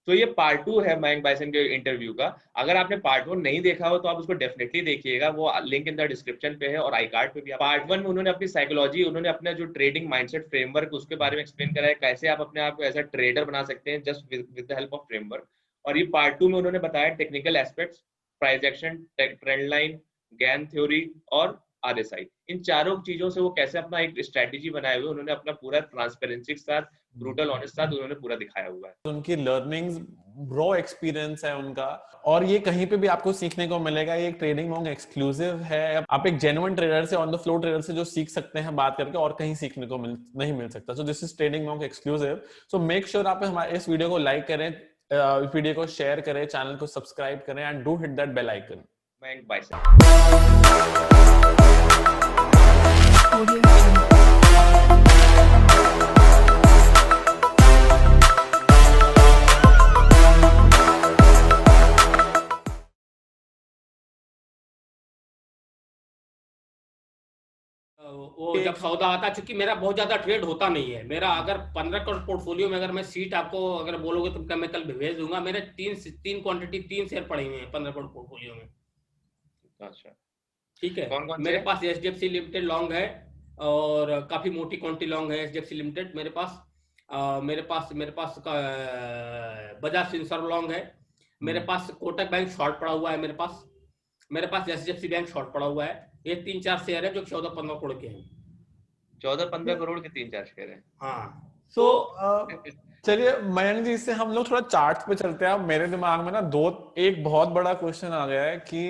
तो ये पार्ट 2 है मयंक बाइसन के इंटरव्यू का। अगर आपने पार्ट 1 नहीं देखा हो तो आप उसको डेफिनेटली देखिएगा, वो लिंक इन द डिस्क्रिप्शन पे है और आई कार्ड पे भी। पार्ट 1 में उन्होंने अपनी साइकोलॉजी, उन्होंने अपना जो ट्रेडिंग माइंडसेट फ्रेमवर्क उसके बारे में एक्सप्लेन करा है, कैसे आप अपने आप को एज अ ट्रेडर बना सकते हैं just with the help of framework. और ये पार्ट 2 में उन्होंने बताया technical aspects, price action, trend line, Gann theory और RSI। इन चारों चीजों से वो कैसे अपना एक स्ट्रेटेजी बनाए हुए उन्होंने अपना पूरा ट्रांसपेरेंसी के साथ, ब्रूटल ऑनेस्ट साथ उन्होंने पूरा दिखाया हुआ है। उनकी लर्निंग्स, रॉ एक्सपीरियंस है उनका, और ये कहीं पे भी आपको सीखने को मिलेगा। ये एक ट्रेडिंग मॉन्क एक्सक्लूसिव है। आप एक जेन्युइन ट्रेडर से, ऑन द फ्लो ट्रेडर से जो सीख सकते हैं बात करके, और कहीं सीखने को नहीं मिल सकता। So this is trading monk exclusive. So make sure आप हमारे इस वीडियो को लाइक करें, वीडियो को शेयर करें, चैनल को सब्सक्राइब करें and do hit that bell icon. Mayank Bison. वो जब सौदा आता, चूंकि मेरा बहुत ज्यादा ट्रेड होता नहीं है, मेरा अगर 15 करोड़ पोर्टफोलियो में अगर मैं सीट आपको अगर बोलोगे तो मैं कल भेज दूंगा। मेरे तीन क्वांटिटी 3 शेयर पड़े हुए हैं 15 करोड़ पोर्टफोलियो में। अच्छा, ठीक है। कौन मेरे पास HDFC लिमिटेड लॉन्ग है और काफी मोटी क्वांटिटी लॉन्ग है HDFC लिमिटेड मेरे पास। मेरे पास बजाज फिनसर्व लॉन्ग है। मेरे पास कोटक बैंक शॉर्ट पड़ा हुआ है। मेरे पास HDFC बैंक शॉर्ट पड़ा हुआ है। ये 3-4 शेयर है जो 14-15 करोड़ के हैं। 14-15 करोड़ के 3-4 शेयर हैं। हाँ। तो चलिए मयंक जी, इससे हम लोग थोड़ा चार्ट पे चलते हैं। मेरे दिमाग में ना एक बहुत बड़ा क्वेश्चन आ गया है कि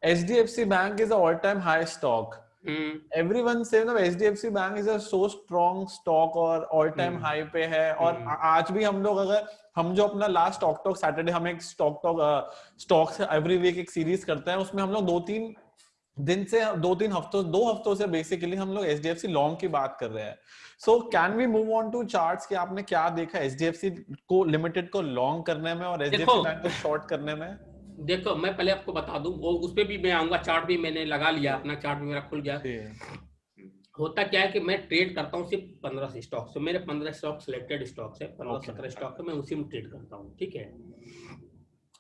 HDFC bank is all time high stock. Everyone से HDFC bank is a so strong stock और ऑल टाइम हाई पे है। और आज भी हम लोग, अगर हम जो अपना लास्ट स्टॉक टॉक सैटरडे, हम एक स्टॉक से एवरी वीक एक सीरीज करते हैं, उसमें हम लोग 2-3 हफ्तों से बेसिकली हम लोग HDFC लॉन्ग की बात कर रहे हैं। So can we move on to charts कि आपने क्या देखा HDFC को लिमिटेड को लॉन्ग करने में और HDFC बैंक को शॉर्ट करने में? देखो, मैं पहले आपको बता दूं, वो उस पे भी मैं आऊंगा। चार्ट भी मैंने लगा लिया, अपना चार्ट भी मेरा खुल गया। होता क्या है कि मैं ट्रेड करता हूँ सिर्फ 15 स्टॉक से। मेरे 15 स्टॉक सिलेक्टेड स्टॉक है, 15-17 स्टॉक है, मैं उसी में ट्रेड करता हूँ। ठीक है।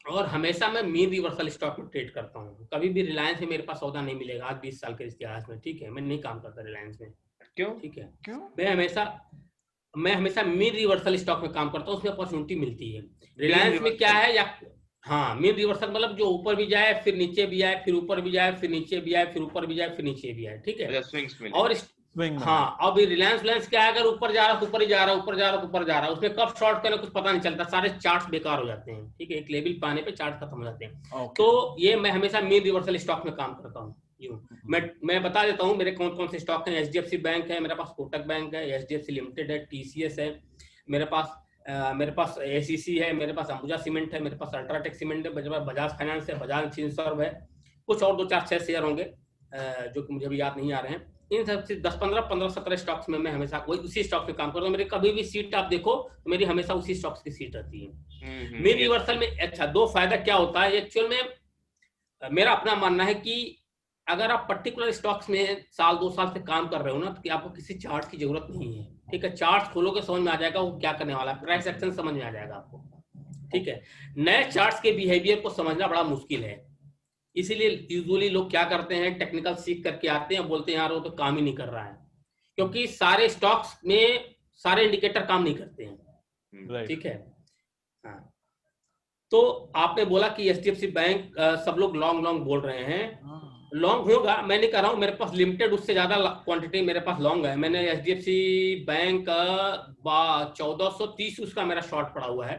और हमेशा मैं मीन रिवर्सल स्टॉक में ट्रेड करता हूँ। कभी भी रिलायंस में मेरे पास सौदा नहीं मिलेगा आज 20 साल के इतिहास में। ठीक है। मैं नहीं काम करता रिलायंस में। क्यों? ठीक है। क्यों? मैं हमेशा मीन रिवर्सल स्टॉक में काम करता हूँ, उसमें अपॉर्चुनिटी मिलती है। रिलायंस में क्या है, या हाँ, मीन रिवर्सल मतलब जो ऊपर भी जाए, फिर नीचे भी आए, फिर ऊपर भी जाए, फिर नीचे भी आए, फिर ऊपर भी जाए, फिर नीचे भी आए। ठीक है। और हाँ, अब रिलायंस क्या है, अगर ऊपर जा रहा है ऊपर ही जा रहा है, ऊपर जा रहा है ऊपर जा रहा है, उसमें कब शॉर्ट करें कुछ पता नहीं चलता। सारे चार्ट्स बेकार हो जाते हैं। ठीक है। एक लेवल पाने पे चार्ट खत्म हो जाते हैं। तो ये मैं हमेशा मीन रिवर्सल स्टॉक में काम करता हूँ। मैं बता देता हूँ मेरे कौन कौन से स्टॉक हैं। HDFC बैंक है, मेरे पास कोटक बैंक है, HDFC लिमिटेड है, TCS है, मेरे पास ACC है, मेरे पास अंबुजा सीमेंट है, मेरे पास अल्ट्राटेक सीमेंट है, बजाज फाइनेंस है, बजाज फिनसर्व है, कुछ और 2-4-6 शेयर होंगे जो कि मुझे भी याद नहीं आ रहे हैं। इन सब से 10-15-17 स्टॉक्स में मैं हमेशा उसी स्टॉक में काम करता हूँ। मेरी कभी भी सीट आप देखो तो मेरी हमेशा उसी स्टॉक्स की सीट रहती है। मीन रिवर्सल में अच्छा 2 फायदा क्या होता है एक्चुअल में, मेरा अपना मानना है कि अगर आप पर्टिकुलर स्टॉक्स में 1-2 साल से काम कर रहे हो ना, तो आपको किसी चार्ट की जरूरत नहीं है। ठीक है। चार्ट खोलोगे समझ में आ जाएगा वो क्या करने वाला है, प्राइस एक्शन समझ में आ जाएगा आपको। ठीक है। नए चार्ट्स के बिहेवियर को समझना बड़ा मुश्किल है, इसीलिए यूजुअली लोग क्या करते हैं, टेक्निकल सीख करके आते हैं, बोलते हैं यार वो तो काम ही नहीं कर रहा है, क्योंकि सारे स्टॉक्स में सारे इंडिकेटर काम नहीं करते हैं। ठीक है। हाँ, तो आपने बोला कि HDFC बैंक सब लोग लॉन्ग बोल रहे हैं। लॉन्ग होगा, मैं नहीं कर रहा हूँ। मेरे पास लिमिटेड उससे ज्यादा क्वांटिटी मेरे पास लॉन्ग है। मैंने HDFC बैंक 1430 उसका मेरा शॉर्ट पड़ा हुआ है,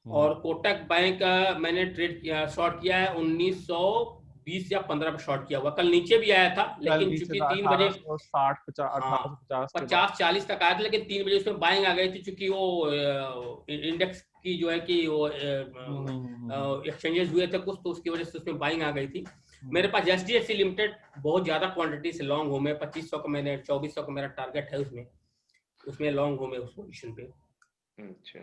और कोटक बैंक मैंने ट्रेड किया, शॉर्ट किया है 1920 या 15 पे शॉर्ट किया हुआ। कल नीचे भी आया था, लेकिन चूंकि 3 बजे 50-40 तक आया था, लेकिन 3 बजे उसमें बाइंग आ गई थी, चूंकि वो इंडेक्स की जो है कि वो एक्सचेंजेस हुए थे कुछ, तो उसकी वजह से उसमें बाइंग आ गई थी। मेरे पास HDFC लिमिटेड बहुत ज्यादा क्वांटिटी से लॉन्ग हूं मैं। 2500 का मैंने 2400 का मेरा टारगेट है उसमें लॉन्ग हूं मैं उस पोजीशन पे। अच्छा,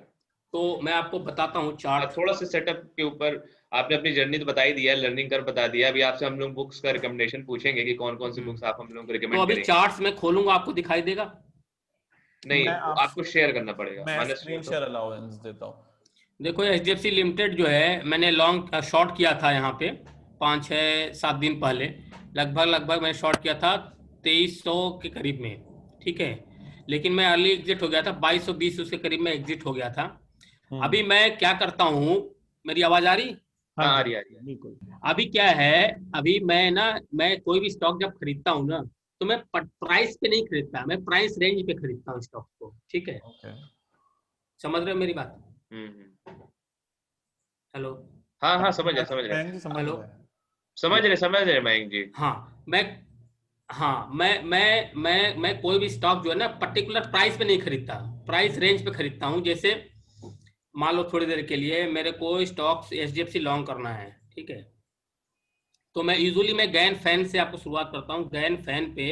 तो मैं आपको बताता हूँ चार्ट। थोड़ा सा सेटअप के ऊपर आपने अपनी जर्नी तो बता ही दिया, लर्निंग कर बता दिया। अभी आपसे हम लोग बुक्स का रिकमेंडेशन पूछेंगे कि कौन कौन सी बुक्स आप हम लोगों को रिकमेंड करेंगे। तो अभी चार्ट्स में खोलूंगा, आपको दिखाई देगा? नहीं, आपको शेयर करना पड़ेगा। मैं स्क्रीन शेयर अलाउंस देता हूँ। देखो HDFC लिमिटेड जो है मैंने लॉन्ग शॉर्ट किया था यहाँ पे 5-6-7 दिन पहले, लगभग मैंने शॉर्ट किया था 2300 के करीब में, ठीक है। लेकिन मैं अर्ली एग्जिट हो गया था, 2220 उसके करीब में एग्जिट हो गया था। अभी मैं क्या करता हूँ, मेरी आवाज आ रही? हाँ आ जी, रही है। बिल्कुल। अभी क्या है, अभी मैं कोई भी स्टॉक जब खरीदता हूँ ना, तो मैं प्राइस पे नहीं खरीदता, मैं प्राइस रेंज पे खरीदता हूँ स्टॉक को, ठीक है। ओके। समझ रहे हो मेरी बात? हम्म। हेलो? हाँ हाँ, समझ रहे मयंक जी समझ हेलो? रहे हैं। समझ रहे मयंक जी। हाँ मैं कोई भी स्टॉक जो है ना पर्टिकुलर प्राइस पे नहीं खरीदता, प्राइस रेंज पे खरीदता हूँ। जैसे मान लो थोड़ी देर के लिए मेरे को स्टॉक्स HDFC लॉन्ग करना है, ठीक है, तो मैं गैन फैन से आपको शुरुआत करता हूँ। गैन फैन पे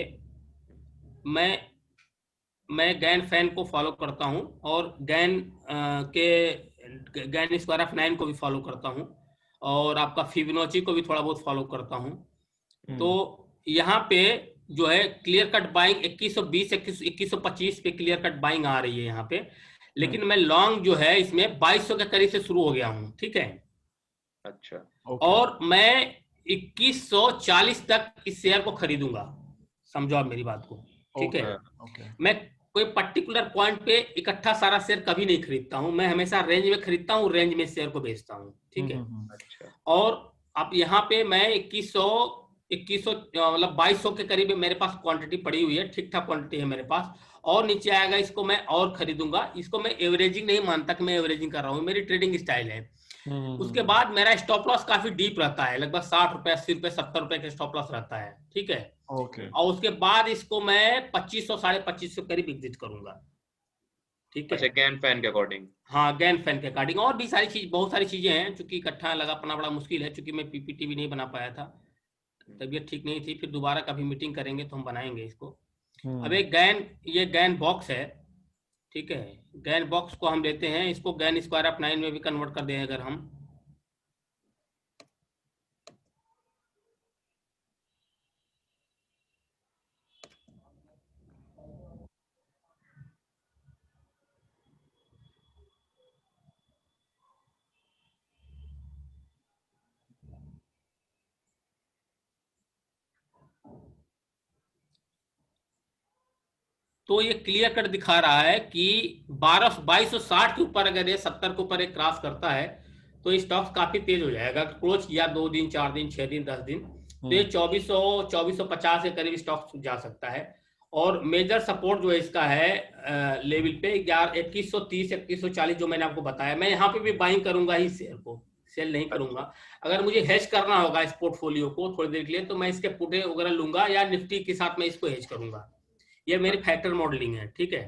मैं गैन फैन को फॉलो करता हूँ, और गैन स्क्वायर ऑफ 9 को भी फॉलो करता हूँ, और आपका फिबोनाची को भी थोड़ा बहुत फॉलो करता हूँ। तो यहाँ पे जो है क्लियर कट बाइंग 2120 2125 पे क्लियर कट बाइंग आ रही है यहाँ पे। लेकिन मैं लॉन्ग जो है इसमें 2200 के करीब से शुरू हो गया हूँ, ठीक है। अच्छा। और मैं 2140 तक इस शेयर को खरीदूंगा, समझो आप मेरी बात को, ठीक है। मैं कोई पर्टिकुलर पॉइंट पे इकट्ठा सारा शेयर कभी नहीं खरीदता हूँ, मैं हमेशा रेंज में खरीदता हूँ, रेंज में शेयर को बेचता हूँ, ठीक है। अच्छा। और अब यहाँ पे मैं 2100 मतलब 2200 के करीब मेरे पास क्वांटिटी पड़ी हुई है, ठीक ठाक क्वांटिटी है मेरे पास। और नीचे आएगा, इसको मैं और खरीदूंगा। इसको मैं एवरेजिंग नहीं मानता कि मैं एवरेजिंग कर रहा हूँ, मेरी ट्रेडिंग स्टाइल है। उसके बाद मेरा स्टॉप लॉस काफी डीप रहता है, लगभग 60 रुपए 80 रुपए 70 रुपए का स्टॉप लॉस रहता है, ठीक है। और उसके बाद इसको मैं 2500 2550 करीब एग्जिट करूंगा, ठीक है। अच्छा, गैन फैन के अकॉर्डिंग। हाँ, गैन फैन के अकॉर्डिंग। और भी सारी चीज, बहुत सारी चीजें हैं, चूंकि इकट्ठा लगा पाना बड़ा मुश्किल है, चूंकि मैं PPT भी नहीं बना पाया था, तबीयत ठीक नहीं थी। फिर दोबारा कभी मीटिंग करेंगे तो हम बनाएंगे इसको। अब ये गैन बॉक्स है, ठीक है। गैन बॉक्स को हम लेते हैं, इसको गैन स्क्वायर ऑफ 9 में भी कन्वर्ट कर दें अगर हम, तो ये क्लियर कट दिखा रहा है कि 2260 के ऊपर अगर ये 70 के ऊपर एक क्रॉस करता है तो स्टॉक्स काफी तेज हो जाएगा। क्लोज किया 2 दिन 4 दिन 6 दिन 10 दिन, तो ये 2450 के करीब स्टॉक्स जा सकता है। और मेजर सपोर्ट जो है इसका है लेवल पे 2130 2140 जो मैंने आपको बताया। मैं यहाँ पे भी बाइंग करूंगा ही शेयर को, सेल नहीं करूंगा। अगर मुझे हेज करना होगा इस पोर्टफोलियो को थोड़ी देर के लिए, तो मैं इसके पुटे वगैरह लूंगा, या निफ्टी के साथ मैं इसको हेज करूंगा। ये मेरी फैक्टर मॉडलिंग है, ठीक है।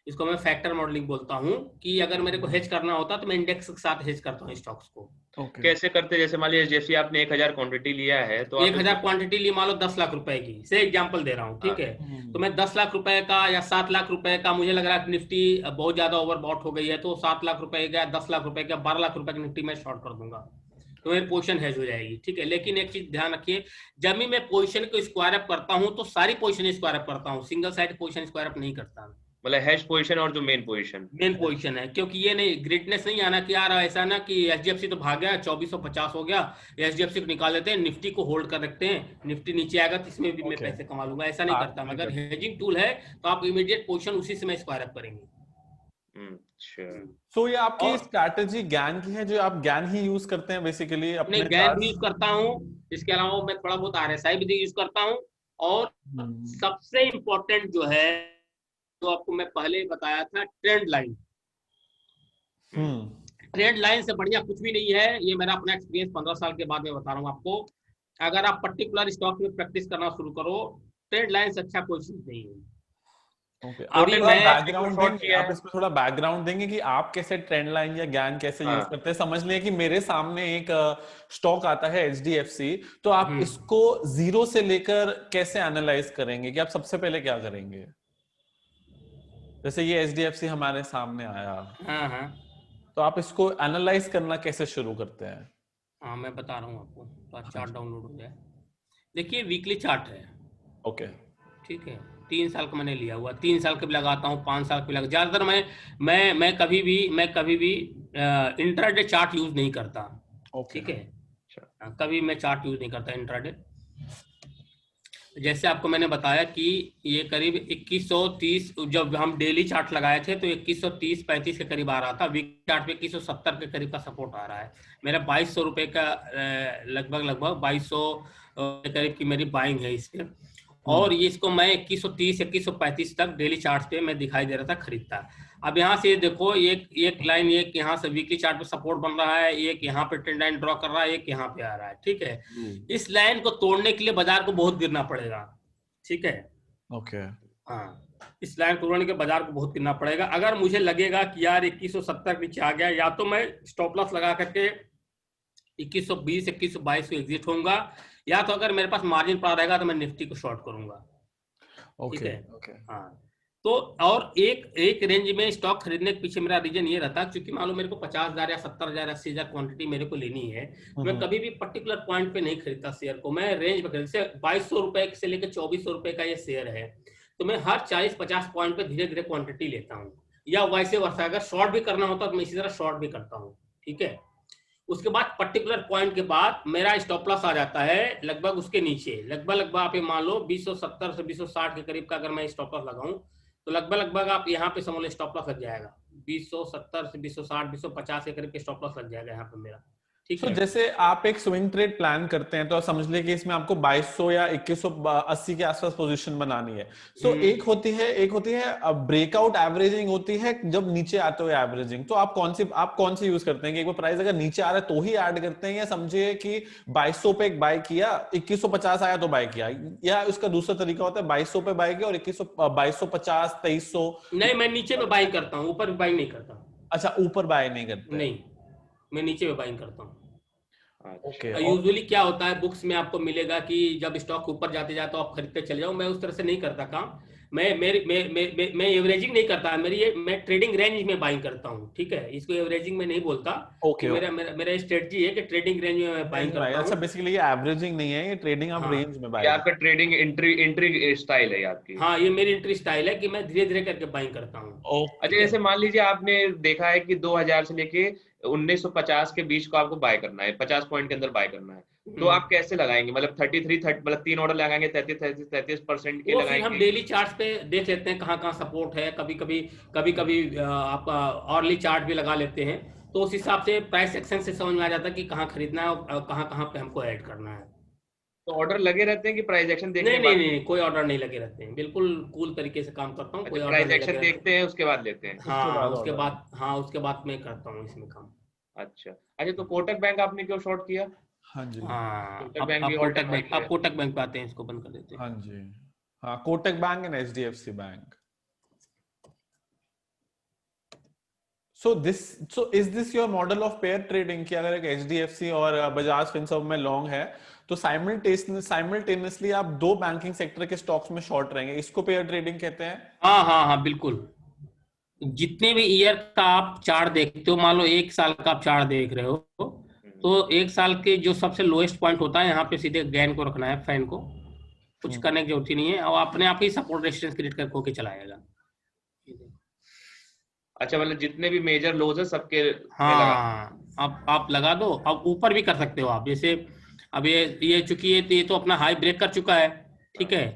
इसको मैं फैक्टर मॉडलिंग बोलता हूँ, कि अगर मेरे को हेज करना होता तो मैं इंडेक्स के साथ हेज करता हूँ स्टॉक्स को। कैसे करते? जैसे मान लीजिए जैसे आपने 1000 क्वांटिटी लिया है, तो 1000 क्वांटिटी ली, मान लो 10 लाख रुपए की, से एग्जांपल दे रहा हूँ, ठीक है। तो मैं 10 लाख रुपए का या 7 लाख रुपए का, मुझे लग रहा है निफ्टी बहुत ज्यादा ओवरबॉट हो गई है, तो 7 लाख रुपए का 10 लाख रुपए का 12 लाख रुपए की निफ्टी में शॉर्ट कर दूंगा, तो मेरी पोजीशन हेज हो जाएगी, ठीक है। लेकिन एक चीज ध्यान रखिए, जब भी मैं पोजीशन को स्क्वायर अप करता हूं तो सारी पोजीशन स्क्वायर अप करता हूं, single side position square up नहीं करता। मतलब हेज पोजीशन और जो मेन पोजीशन है, क्योंकि ये नहीं ग्रेटनेस नहीं आना कि यार ऐसा ना कि HDFC तो भाग गया 2450 हो गया, HDFC को निकाल देते हैं, निफ्टी को होल्ड कर रखते हैं, निफ्टी नीचे आएगा तो इसमें भी मैं पैसे कमा लूंगा, ऐसा नहीं करता। अगर हेजिंग टूल है तो आप इमीडिएट पोजीशन उसी समय स्क्वायर अप करेंगे। तो ये आपकी स्ट्रैटेजी ज्ञान की है, जो आप ज्ञान ही यूज करते हैं बेसिकली अपने? ज्ञान भी यूज करता हूँ, इसके अलावा मैं थोड़ा बहुत RSI भी यूज करता हूँ। और सबसे इंपॉर्टेंट जो है, तो आपको मैं पहले बताया था, ट्रेंड लाइन। ट्रेंड लाइन से बढ़िया कुछ भी नहीं है, ये मेरा अपना एक्सपीरियंस 15 साल के बाद में बता रहा हूँ आपको। अगर आप पर्टिकुलर स्टॉक में प्रैक्टिस करना शुरू करो, ट्रेंड लाइन से अच्छा कोई चीज नहीं है। आप इसमें थोड़ा बैकग्राउंड देंगे कि आप कैसे ट्रेंड लाइन या ज्ञान कैसे यूज करते हैं? समझ लिया कि मेरे सामने एक स्टॉक आता है HDFC, तो आप इसको जीरो से लेकर कैसे एनालाइज करेंगे, कि आप सबसे पहले क्या करेंगे? जैसे ये HDFC हमारे सामने आया, तो आप इसको एनालाइज करना कैसे शुरू करते हैं? हाँ, मैं बता रहा हूँ आपको, तो चार्ट डाउनलोड हो जाए। देखिए वीकली चार्ट है, ओके, ठीक है। 3 साल का मैंने लिया हुआ, 3 साल का भी लगाता हूँ, 5 साल का भी लगा। ज्यादातर मैं कभी भी इंट्राडे चार्ट यूज नहीं करता। ठीक है, कभी मैं चार्ट यूज नहीं करता इंट्राडे। जैसे आपको मैंने बताया कि ये करीब 2130, जब हम डेली चार्ट लगाए थे तो 2130-35 के करीब आ रहा था। वीक चार्ट पे 2170 के करीब का सपोर्ट आ रहा है। मेरा 2200 रुपए का लगभग 2200 के करीब की मेरी बाइंग है इस पे। और ये इसको मैं 2130-2135 तक डेली चार्ट पे मैं दिखाई दे रहा था खरीदता। अब यहाँ से देखो, एक लाइन, एक यहाँ से वीकली चार्ट पे सपोर्ट बन रहा है, एक यहाँ पे ट्रेंड लाइन ड्रॉ कर रहा है, एक यहाँ पे आ रहा है। ठीक है, इस लाइन को तोड़ने के लिए बाजार को बहुत गिरना पड़ेगा। ठीक है, ओके, हाँ, इस लाइन को तोड़ने के बाजार को बहुत गिरना पड़ेगा। अगर मुझे लगेगा कि यार 2170 नीचे आ गया, या तो मैं स्टॉप लॉस लगा करके 2120 2122 को एग्जिट होऊंगा, या तो अगर मेरे पास मार्जिन पड़ा रहेगा तो मैं निफ्टी को शॉर्ट करूंगा। ठीक है, हाँ। तो और एक रेंज में स्टॉक खरीदने के पीछे मेरा रीजन ये रहता है, क्योंकि मान लो मेरे को 50,000 या 70,000 80,000 क्वांटिटी मेरे को लेनी है, मैं कभी भी पर्टिकुलर पॉइंट पे नहीं खरीदता शेयर को, मैं रेंज में खरीद। जैसे 2200 रुपए से लेकर 2400 रुपए का ये शेयर है, तो मैं हर 40-50 पॉइंट पे धीरे धीरे क्वांटिटी लेता हूँ, या वैसे वर्षा अगर शॉर्ट भी करना होता तो मैं इसी तरह शॉर्ट भी करता हूँ। ठीक है, उसके बाद पर्टिकुलर पॉइंट के बाद मेरा स्टॉप लॉस आ जाता है लगभग उसके नीचे, लगभग आप ये मान लो 270 से 260 के करीब का अगर मैं स्टॉप लॉस लगाऊं, तो लगभग आप यहाँ पे समझ लो स्टॉप लॉस लग जाएगा 270 से 260 250 के करीब के स्टॉप लॉस लग जाएगा यहाँ पे मेरा। ठीक है, जैसे आप एक स्विंग ट्रेड प्लान करते हैं तो आप समझ ले कि इसमें आपको 2200 या 2180 के आसपास पोजीशन बनानी है। एक होती है ब्रेकआउट एवरेजिंग, होती है जब नीचे आते हुए एवरेजिंग। तो आप कौन सी यूज करते हैं कि एक बार प्राइस अगर नीचे आ रहा है तो ही ऐड करते हैं, या समझिए कि 2200 पे एक बाय किया, 2150 आया तो बाय किया, या उसका दूसरा तरीका होता है 2200 पे बाय किया और 2250 2300? नहीं, मैं नीचे में बाइंग करता हूँ, ऊपर बाइंग नहीं करता। अच्छा, ऊपर बाय नहीं करते? नहीं, मैं नीचे में बाइंग करता हूँ। Okay, यूजुअली क्या होता है, बुक्स में आपको मिलेगा कि जब स्टॉक ऊपर जाते जाते आप खरीदते चले जाओ। मैं उस तरह से नहीं करता काम, मैं एवरेजिंग नहीं करता, मैं ट्रेडिंग रेंज में बाइंग करता हूँ। ठीक है, इसको एवरेजिंग में नहीं बोलता। मेरा स्ट्रेटजी है कि ट्रेडिंग रेंज में बाइंग करता हूँ। अच्छा, बेसिकली ये एवरेजिंग नहीं है, ये ट्रेडिंग आप रेंज में बाइंग। ये आपका ट्रेडिंग एंट्री स्टाइल है आपकी? हाँ, ये मेरी एंट्री स्टाइल है कि मैं धीरे धीरे करके बाइंग करता हूँ। अच्छा, जैसे मान लीजिए आपने देखा है कि 2000 से लेके 1950 के बीच को आपको बाय करना है, 50 पॉइंट के अंदर बाय करना है, तो आप कैसे लगाएंगे? मतलब 33 मतलब 3 ऑर्डर लगाएंगे, 33% के लगाएंगे? हम डेली चार्ट पे देख लेते हैं कहाँ कहाँ सपोर्ट है। कभी आप ऑर्ली चार्ट भी लगा लेते हैं, तो उस हिसाब से प्राइस एक्शन से समझ में आ जाता है कि कहाँ खरीदना है और कहाँ कहाँ पे हमको ऐड करना है। तो ऑर्डर लगे रहते हैं कि प्राइस एक्शन देखने के बाद? नहीं, कोई ऑर्डर नहीं लगे रहते हैं, बिल्कुल कूल तरीके से काम करता हूँ। कोई प्राइस एक्शन देखते हैं उसके बाद लेते हैं? उसके बाद मैं करता हूँ इसमें काम। अच्छा, तो कोटक बैंक आपने क्यों शॉर्ट किया? हाँ जी, कोटक बैंक भी आप कोटक बैंक पे आते हैं, इसको बंद कर देते हैं। हाँ जी, हाँ, Kotak bank and HDFC bank. So is this your model of pair trading कि अगर एक HDFC और बजाज फिनसर्व में लॉन्ग है तो साइमल्टेनियसली आप दो बैंकिंग सेक्टर के स्टॉक्स में शॉर्ट रहेंगे, इसको पेयर ट्रेडिंग कहते हैं? हाँ, बिल्कुल। जितने भी ईयर का आप चार्ट देखते हो, मान लो 1 साल का आप चार्ट देख रहे हो, तो 1 साल के जो सबसे लोएस्ट पॉइंट होता है, यहाँ पे सीधे गैन को रखना है, फैन को कुछ करने की जरूरत ही नहीं है, और अपने आप ही सपोर्ट रेजिस्टेंस क्रिएट करके होके चलाएगा। अच्छा, मतलब जितने भी मेजर लोज है सबके? हाँ, आप लगा दो। अब ऊपर भी कर सकते हो आप, जैसे अब ये चूंकि ये तो अपना हाई ब्रेक कर चुका है। ठीक है,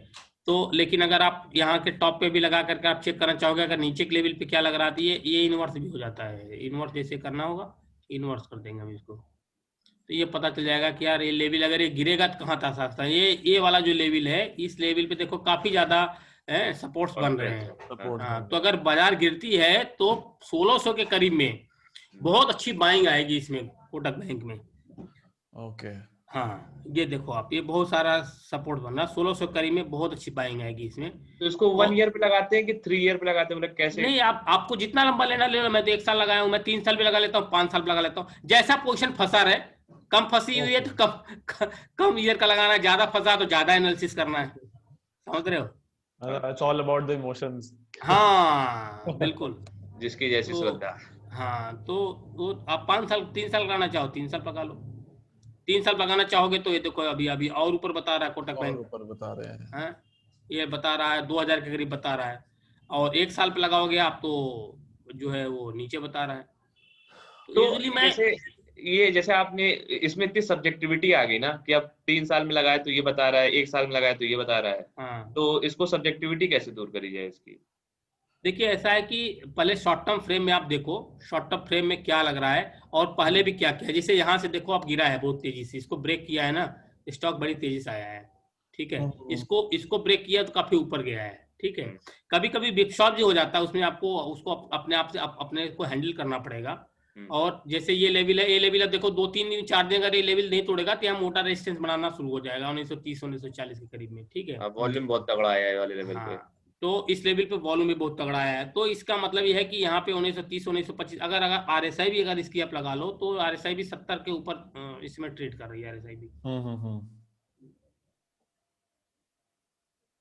तो लेकिन अगर आप यहाँ के टॉप पे भी लगा करके आप चेक करना चाहोगे, अगर नीचे के लेवल पे क्या लग रहा था, ये इनवर्स भी हो जाता है। इनवर्स जैसे करना होगा, इनवर्स कर देंगे हम इसको, तो ये पता चल जाएगा कि यार ये लेवल अगर ये गिरेगा तो कहाँ था सकता है। ये वाला जो लेवल है, इस लेवल पे देखो काफी ज्यादा सपोर्ट्स बन रहे हैं। हाँ, तो अगर बाजार गिरती है तो 1600 के करीब में बहुत अच्छी बाइंग आएगी इसमें, कोटक बैंक में। ओके, हाँ, ये देखो आप, ये बहुत सारा सपोर्ट बन रहा है, 1600 करीब में बहुत अच्छी बाइंग आएगी इसमें। तो इसको 1 ईयर पे लगाते हैं कि 3 ईयर पे लगाते हैं, मतलब कैसे? नहीं, आपको जितना लंबा लेना ले लो। मैं तो 1 साल लगाया हूँ, मैं 3 साल भी लगा लेता हूँ, 5 साल भी लगा लेता हूँ, जैसा पोजीशन फंसा रहे। कम फंसी हुई है तो कम ईयर का लगाना है, ज्यादा फंसा तो ज्यादा एनालिसिस करना है, समझ रहे हो? It's all about the emotions. हाँ, बिल्कुल, जिसकी जैसी श्रद्धा। हाँ, तो आप 3 साल लगाना चाहो 3 साल लगा लो। 3 साल लगाना चाहोगे तो ये देखो अभी और ऊपर बता रहा है कोटक बैंक, ऊपर बता रहे हैं। ये बता रहा है 2000 के करीब बता रहा है, और 1 साल पे लगाओगे आप तो जो है वो नीचे बता रहा है। तो यूजुअली मैं जैसे आपने इसमें इतनी सब्जेक्टिविटी आ गई ना कि अब 3 साल में लगाए तो ये बता रहा है, 1 साल में लगाए तो ये बता रहा है। हाँ, तो इसको सब्जेक्टिविटी कैसे दूर करी जाए इसकी? देखिए ऐसा है कि पहले शॉर्ट टर्म फ्रेम में आप देखो, शॉर्ट टर्म फ्रेम में क्या लग रहा है और पहले भी क्या किया। जैसे यहाँ से देखो आप गिरा है बहुत तेजी से, इसको ब्रेक किया है ना, स्टॉक बड़ी तेजी से आया है, ठीक है। इसको ब्रेक किया तो काफी ऊपर गया है, ठीक है। कभी कभी बिग शॉट जो हो जाता है उसमें आपको उसको अपने आप से अपने को हैंडल करना पड़ेगा। और जैसे ये लेवल है, ये लेवल है, देखो 2-3 दिन 4 दिन अगर ये लेवल नहीं तोड़ेगा तो यहाँ मोटा रेजिस्टेंस बनाना शुरू हो जाएगा 1930-1940 के करीब में, ठीक है। वॉल्यूम बहुत तगड़ा आया है वाले लेवल पे। तो इस लेवल पे वॉल्यूम भी बहुत तगड़ा आया है। तो इसका मतलब ये है कि यहाँ पे 1930-1925 अगर आरएसआई भी अगर इसकी आप लगा लो तो आरएसआई भी 70 के ऊपर इसमें ट्रेड कर रही है आरएसआई भी।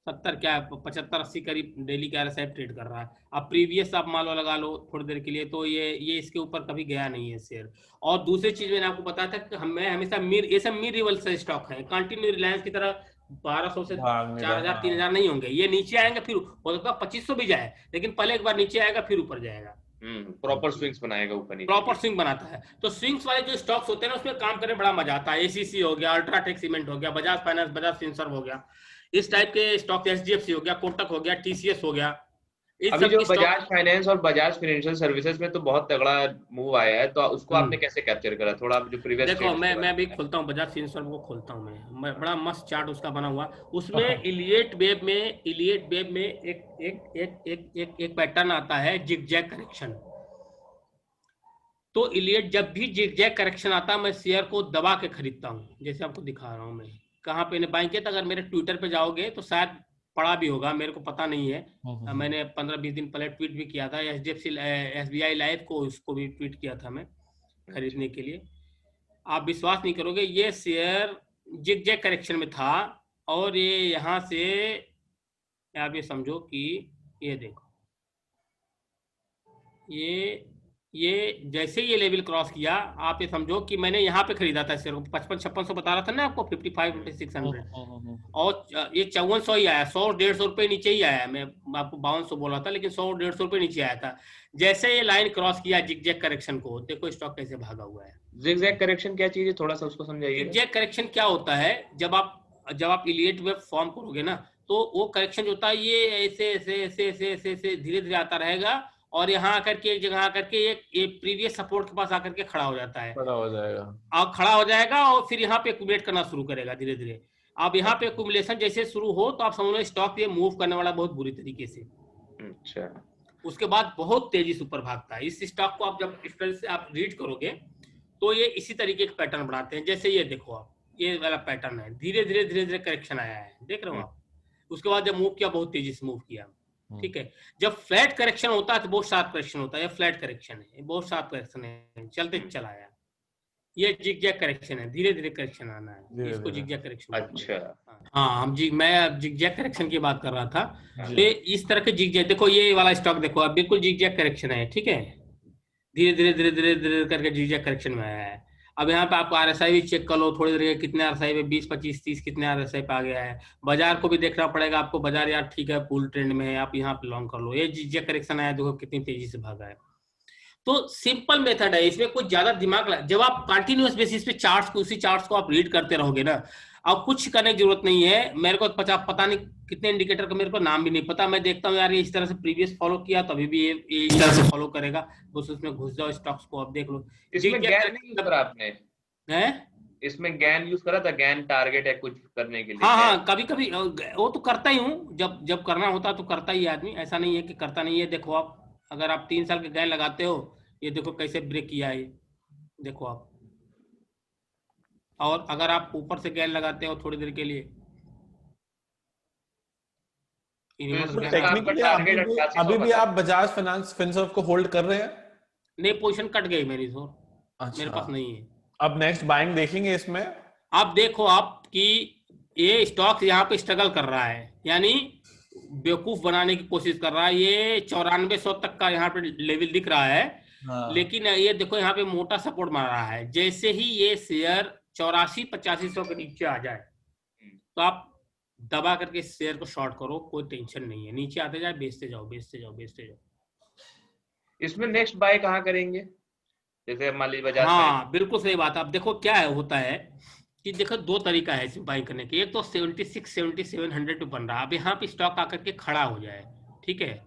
70 क्या 75-80 करीब डेली का आरएसआई ट्रेड कर रहा है। अब प्रीवियस आप मान लो लगा लो थोड़ी देर के लिए, तो ये इसके ऊपर कभी गया नहीं है शेयर। और दूसरी चीज मैंने आपको बताया था कि मैं हमेशा ये सब मिड रिवर्सल स्टॉक है, कंटिन्यू रिलायंस की तरह 1200 से 4000 3000 नहीं होंगे। ये नीचे आएंगे, फिर हो सकता है 2500 भी जाए, लेकिन पहले एक बार नीचे आएगा फिर ऊपर जाएगा। प्रॉपर स्विंग्स बनाएगा ऊपर नीचे, प्रॉपर स्विंग बनाता है। तो स्विंग्स वाले जो स्टॉक्स होते हैं ना उसमें काम करने बड़ा मजा आता है। एसीसी हो गया, अल्ट्राटेक सीमेंट हो गया, बजाज फाइनेंस, बजाज फिनसर्व हो गया, इस टाइप के स्टॉक, एचडीएफसी हो गया, कोटक हो गया, टीसीएस हो गया। अभी जो बजाज फाइनेंस और बजाज फाइनेंशियल सर्विसेज में तो बहुत तगड़ा मूव आया है, तो उसको आपने कैसे कैप्चर करा? थोड़ा जो प्रीवियस देखो मैं भी खोलता हूँ बजाज फिनसर्व को खोलता हूँ मैं, बड़ा मस्त चार्ट उसका बना हुआ। उसमें इलियट वेब में एक पैटर्न आता है जिगजैग करेक्शन। तो इलियट जब भी जिगजैग करेक्शन आता है मैं शेयर को दबा के खरीदता हूँ, जैसे आपको दिखा रहा हूँ मैं। कहाँ पे बाइंग किया था, अगर मेरे ट्विटर पे जाओगे तो शायद पड़ा भी होगा, मेरे को पता नहीं है। मैंने 15-20 दिन पहले ट्वीट भी किया था, SBI लाइव को उसको भी ट्वीट किया था मैं खरीदने के लिए। आप विश्वास नहीं करोगे, ये शेयर जिगजैग करेक्शन में था और ये यहाँ से आप ये समझो कि ये देखो, ये जैसे ये लेवल क्रॉस किया, आप ये समझो कि मैंने यहाँ पे खरीदा था शेयर को 55-5600 बता रहा था ना आपको, 55-5600, और ये 5400 ही आया, 100-150 रुपए नीचे ही आया। मैं आपको 5200 बोला था, लेकिन 100-150 रुपए नीचे आया था। जैसे ये लाइन क्रॉस किया जिगजैग करेक्शन को, देखो स्टॉक कैसे भागा हुआ है। जिगजैग करेक्शन क्या चीज है, थोड़ा सा उसको समझाइए। जिगजैग करेक्शन क्या होता है, जब आप इलियट वेब फॉर्म करोगे ना, तो वो करेक्शन जो होता है ये ऐसे ऐसे ऐसे ऐसे ऐसे ऐसे धीरे धीरे आता रहेगा, और यहाँ आकर के एक जगह आकर के ये प्रीवियस सपोर्ट के पास आकर के खड़ा हो जाता है, खड़ा हो जाएगा और फिर यहाँ पे एक्यूमुलेट करना शुरू करेगा धीरे धीरे। अब यहाँ पे एक्यूमुलेशन जैसे शुरू हो तो आप समझ लो स्टॉक ये मूव करने वाला बहुत बुरी तरीके से। अच्छा, उसके बाद बहुत तेजी से ऊपर भागता है। इस स्टॉक को आप जब इस तरह से आप रीड करोगे तो ये इसी तरीके के पैटर्न बनाते हैं। जैसे ये देखो आप, ये वाला पैटर्न है, धीरे धीरे करेक्शन आया है, देख रहे हो आप। उसके बाद जब मूव किया, बहुत तेजी से मूव किया, ठीक है। जब फ्लैट करेक्शन होता है तो बहुत शार्प करेक्शन होता है, ये फ्लैट करेक्शन है, बहुत शार्प करेक्शन है, चलते चला आया। ये जिगजैग करेक्शन है, धीरे धीरे करेक्शन आना है, इसको जिगजैग करेक्शन। अच्छा, हाँ, मैं जिगजैग करेक्शन की बात कर रहा था। तो इस तरह के जिगजैग, देखो ये वाला स्टॉक देखो अब बिल्कुल जिगजैग करेक्शन है, ठीक है। धीरे धीरे करके जिगजैग करेक्शन में आया है। अब यहाँ पे आपको आरएसआई भी चेक कर लो थोड़ी देर, कितने आरएसआई पे 20, 25, 30 कितने आरएसआई पे आ गया है। बाजार को भी देखना पड़ेगा आपको, बाजार यार ठीक है फुल ट्रेंड में है, आप यहाँ पे लॉन्ग कर लो। ये जिगजैग करेक्शन आया, देखो कितनी तेजी से भागा है। तो सिंपल मेथड है, इसमें कुछ ज्यादा दिमाग जब आप कंटिन्यूअस बेसिस पे उसी चार्ट्स को आप रीड करते रहोगे ना, अब कुछ करने की जरूरत नहीं है। मेरे को पता नहीं कितने इंडिकेटर का मेरे को नाम भी नहीं पता, मैं देखता हूँ यार ये इस तरह से प्रीवियस फॉलो किया तो अभी भी ये इस तरह से फॉलो करेगा, बस उसमें घुस जाओ स्टॉक्स को, अब देख लो। इसमें गैन नहीं यूज करा आपने? है इसमें गैन यूज करा था, गैन टारगेट है कुछ करने के लिए? हाँ, कभी कभी वो तो करता ही हूँ, जब करना होता तो करता ही आदमी, ऐसा नहीं है कि करता नहीं है। देखो आप, अगर आप 3 साल के गैन लगाते हो, ये देखो कैसे ब्रेक किया है, देखो आप। और अगर आप ऊपर से गैन लगाते हो थोड़ी देर के लिए, टेक्निकली अभी भी आप बजाज फाइनेंस फिनसर्व को होल्ड कर रहे हैं? नहीं, पोजीशन कट गई मेरी सर। अच्छा, मेरे पास नहीं है। अब नेक्स्ट बाइंग देखेंगे इसमें। आप देखो आप कि ये स्टॉक यहाँ पे स्ट्रगल कर रहा है, यानी बेवकूफ बनाने की कोशिश कर रहा है। ये 9400 तक का यहाँ पे लेवल दिख रहा है। हाँ। लेकिन ये देखो यहाँ पे मोटा सपोर्ट मार रहा है। जैसे ही ये शेयर 84-8500 के नीचे आ जाए तो आप दबा करके शेयर को शॉर्ट करो, कोई टेंशन नहीं है, नीचे आते जाए बेचते जाओ बेचते जाओ बेचते जाओ। इसमें नेक्स्ट बाय कहाँ करेंगे, जैसे मान लीजिए बजाज हाँ बिल्कुल सही बात। अब देखो क्या है होता है कि देखो दो तरीका है इसमें बाई करने के। एक तो 76-7700 पे बन रहा है, अब यहाँ पे स्टॉक आकर के खड़ा हो जाए, ठीक है,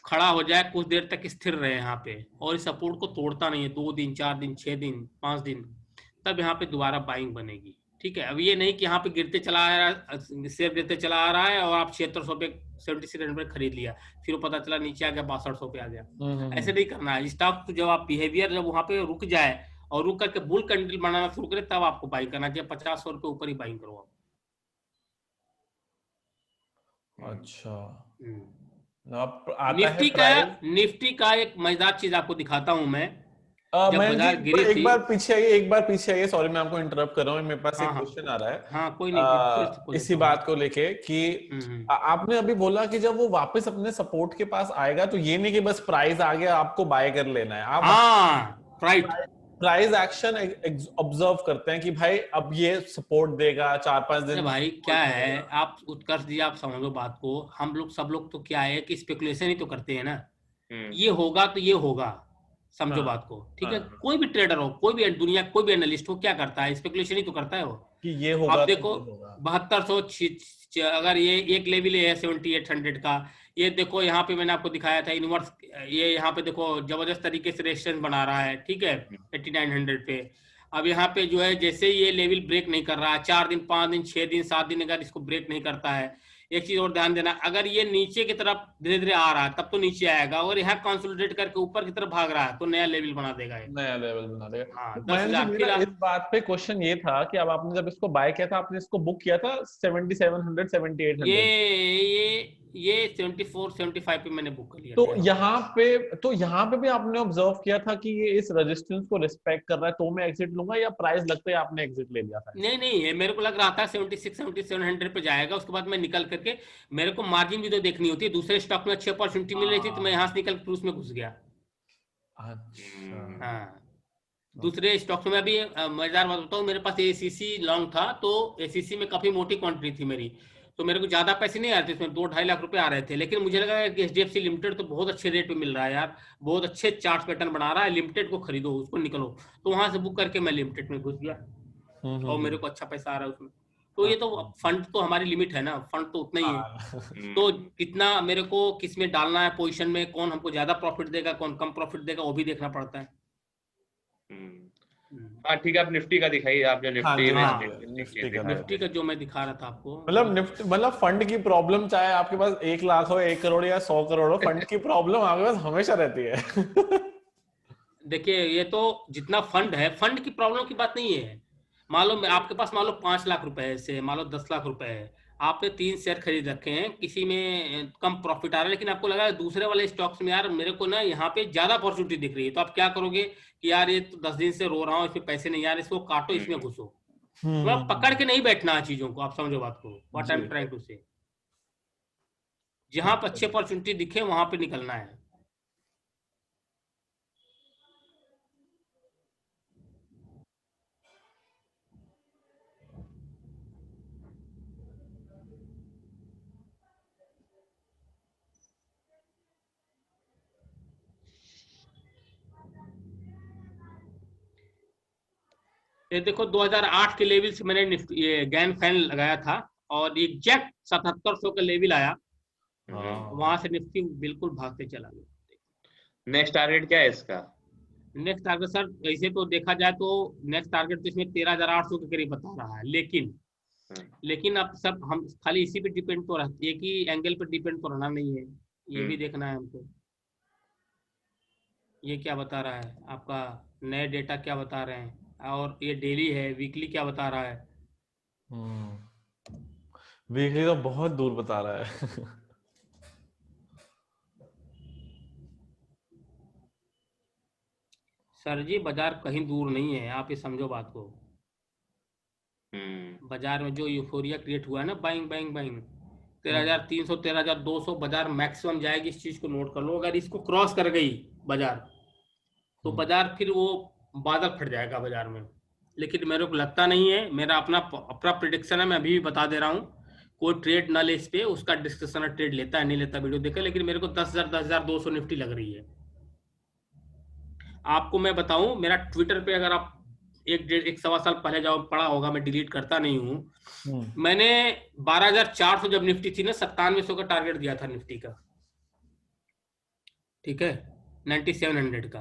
खड़ा हो जाए, कुछ देर तक स्थिर रहे यहाँ पे और इस सपोर्ट को तोड़ता नहीं है 2 दिन 4 दिन 6 दिन 5 दिन, तब यहाँ पे दोबारा बाइंग बनेगी, ठीक है। अब ये नहीं कि यहाँ पे गिरते चला आ रहा है, शेयर गिरते चला आ रहा है और आप 7600 पे 7600 पे खरीद लिया, फिर वो पता चला नीचे आ गया 6200 पे आ गया। ऐसे नहीं करना है। स्टॉक तो जब आप बिहेवियर जब वहाँ पे रुक जाए और रुक करके बुल कैंडल बनाना शुरू करे तब आपको बाइंग करना चाहिए। 50-100 रुपए ऊपर ही बाइंग करो आप। अच्छा, आता निफ्टी का एक मजेदार चीज आपको दिखाता हूं मैं। जब मैंने बाजार गिरी थी, एक बार पीछे आइए, सॉरी मैं आपको इंटरप्ट कर रहा हूँ, मेरे पास एक क्वेश्चन आ रहा है। हाँ कोई नहीं, इसी बात को लेके कि आपने अभी बोला कि जब वो वापस अपने सपोर्ट के पास आएगा तो ये नहीं कि बस प्राइस आ गया आपको बाय कर लेना है, आप प्राइस एक्शन ऑब्जर्व करते हैं कि भाई अब ये सपोर्ट देगा 4-5 दिन। भाई क्या है, आप उत्कर्ष जी आप समझो बात को, हम लोग सब लोग तो क्या है कि स्पेकुलेशन ही तो करते हैं ना, ये होगा तो ये होगा, समझो बात को, ठीक है। कोई भी ट्रेडर हो, कोई भी दुनिया कोई भी एनालिस्ट हो, क्या करता है, स्पेकुलेशन ही तो करता है वो कि ये होगा। आप देखो 7200 अगर ये एक लेवल है 7800 का, ये देखो यहाँ पे मैंने आपको दिखाया था इनवर्स, ये यहाँ पे देखो जबरदस्त तरीके से रेजिस्टेंस बना रहा है, ठीक है 8900 पे। अब यहाँ पे जो है जैसे ये लेवल ब्रेक नहीं कर रहा है, 4 दिन 5 दिन 6 दिन 7 दिन अगर इसको ब्रेक नहीं करता है, एक चीज और ध्यान देना, अगर ये नीचे की तरफ धीरे धीरे आ रहा है तब तो नीचे आएगा, और यहाँ कंसोलिडेट करके ऊपर की तरफ भाग रहा है तो नया लेवल बना देगा, नया लेवल बना देगा। हाँ, मेरा इस बात पे क्वेश्चन ये था कि अब आपने जब इसको बाय किया था, आपने इसको बुक किया था 7700 7800, ये 74-75 पे मैंने बुक कर लिया। तो यहाँ पे भी आपने ऑब्जर्व किया था कि ये इस रेजिस्टेंस को रिस्पेक्ट कर रहा है तो मैं एग्जिट लूंगा, या प्राइस लगता है आपने एग्जिट ले लिया था? नहीं, मेरे को लग रहा था 76-7700 पे जाएगा, उसके बाद मैं निकल करके, मेरे को मार्जिन भी तो देखनी होती है, दूसरे स्टॉक में अच्छी अपॉर्चुनिटी मिल रही थी तो मैं यहाँ से निकल उसमें घुस गया। अच्छा, हाँ, दूसरे स्टॉक में अभी मजेदार बात बताऊं, मेरे पास एसीसी लॉन्ग था, तो एसीसी में काफी मोटी क्वांटिटी थी मेरी, तो मेरे को ज्यादा पैसे नहीं आ रहे थे इसमें, 2-2.5 लाख रुपए आ रहे थे, लेकिन मुझे लगा कि एचडीएफसी लिमिटेड तो बहुत अच्छे रेट पे मिल रहा है यार, बहुत अच्छे चार्ट पैटर्न बना रहा है, लिमिटेड को खरीदो, उसको निकलो, तो वहां से बुक करके मैं लिमिटेड में घुस गया और मेरे को अच्छा पैसा आ रहा है उसमें। तो ये तो फंड तो हमारी लिमिट है ना, फंड तो उतना ही है, तो कितना मेरे को किस में डालना है पोजीशन में, कौन हमको ज्यादा प्रॉफिट देगा कौन कम प्रॉफिट देगा वो भी देखना पड़ता है। हाँ ठीक है, आप निफ्टी का दिखाइए, आप जो निफ्टी का जो मैं दिखा रहा था आपको, मतलब फंड की प्रॉब्लम चाहे आपके पास 1 लाख हो 1 करोड़ या 100 करोड़ हो, फंड की प्रॉब्लम आपके पास हमेशा रहती है। देखिए ये तो जितना फंड है, फंड की प्रॉब्लम की बात नहीं है, मान लो आपके पास मान लो 5 लाख रुपए से, मान लो 10 लाख रुपए है, आपने 3 शेयर खरीद रखे हैं, किसी में कम प्रॉफिट आ रहा है, लेकिन आपको लगा दूसरे वाले स्टॉक्स में यार मेरे को ना यहाँ पे ज्यादा अपॉर्चुनिटी दिख रही है, तो आप क्या करोगे कि यार ये तो 10 दिन से रो रहा हूँ, इसमें पैसे नहीं यार, इसको काटो, इसमें घुसो, तो आप पकड़ के नहीं बैठना है चीजों को, आप समझो बात को, what I am trying to say, जहां पर अच्छी अपॉर्चुनिटी दिखे वहां पे निकलना है। ये देखो 2008 के लेवल से मैंने ये गैन फैन लगाया था और एग्जैक्ट 7700 का लेवल आया, वहां से निफ्टी बिल्कुल भागते चला गया। नेक्स्ट टारगेट क्या है इसका? नेक्स्ट टारगेट सर ऐसे तो देखा जाए तो नेक्स्ट टारगेट तो इसमें 13,800 के करीब बता रहा है, लेकिन अब सब हम खाली इसी पे डिपेंड तो रहते, एक ही एंगल पे डिपेंड तो रहना नहीं है, ये भी देखना है हमको, ये क्या बता रहा है आपका, नए डेटा क्या बता रहे हैं, और ये डेली है वीकली क्या बता रहा है। वीकली तो बहुत दूर बता रहा है। सर जी बाजार कहीं दूर नहीं है, आप ये समझो बात को, बाजार में जो यूफोरिया क्रिएट हुआ है ना, बाइंग 13,300 13,200 बाजार मैक्सिमम जाएगी, इस चीज को नोट कर लो, अगर इसको क्रॉस कर गई बाजार तो बाजार फिर वो बादल फट जाएगा बाजार में, लेकिन मेरे को लगता नहीं है, मेरा अपना प्रेडिक्शन है, मैं अभी भी बता दे रहा हूँ कोई ट्रेड ना ले इस पे, उसका डिस्कशन ट्रेड लेता है नहीं लेता वीडियो देखा, लेकिन मेरे को 10,200 निफ्टी लग रही है। आपको मैं बताऊं, मेरा ट्विटर पे अगर आप एक सवा साल पहले जाओ पड़ा होगा, मैं डिलीट करता नहीं हूं, मैंने 12,400 जब निफ्टी थी ना, 9700 का टारगेट दिया था निफ्टी का, ठीक है, 9700 का।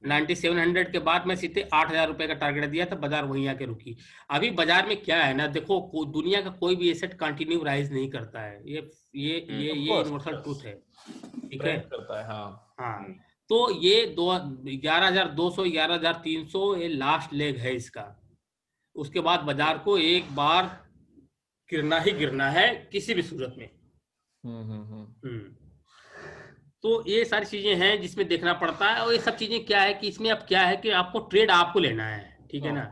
9700 के बाद मैं सीधे 8,000 रुपए का टारगेट दिया था, बाजार वहीं आके रुकी। अभी बाजार में क्या है ना, देखो दुनिया का कोई भी एसेट कंटिन्यू राइज नहीं करता है, ये यूनिवर्सल ट्रूथ है, ठीक है, करता है, हाँ। तो ये 11,200 11,300 ये लास्ट लेग है इसका। उसके बाद बाजार को एक बार गिरना ही गिरना है किसी भी सूरत में। तो ये सारी चीजें हैं जिसमें देखना पड़ता है। और ये सब चीजें क्या है कि इसमें अब क्या है कि आपको ट्रेड आपको लेना है, ठीक है ना,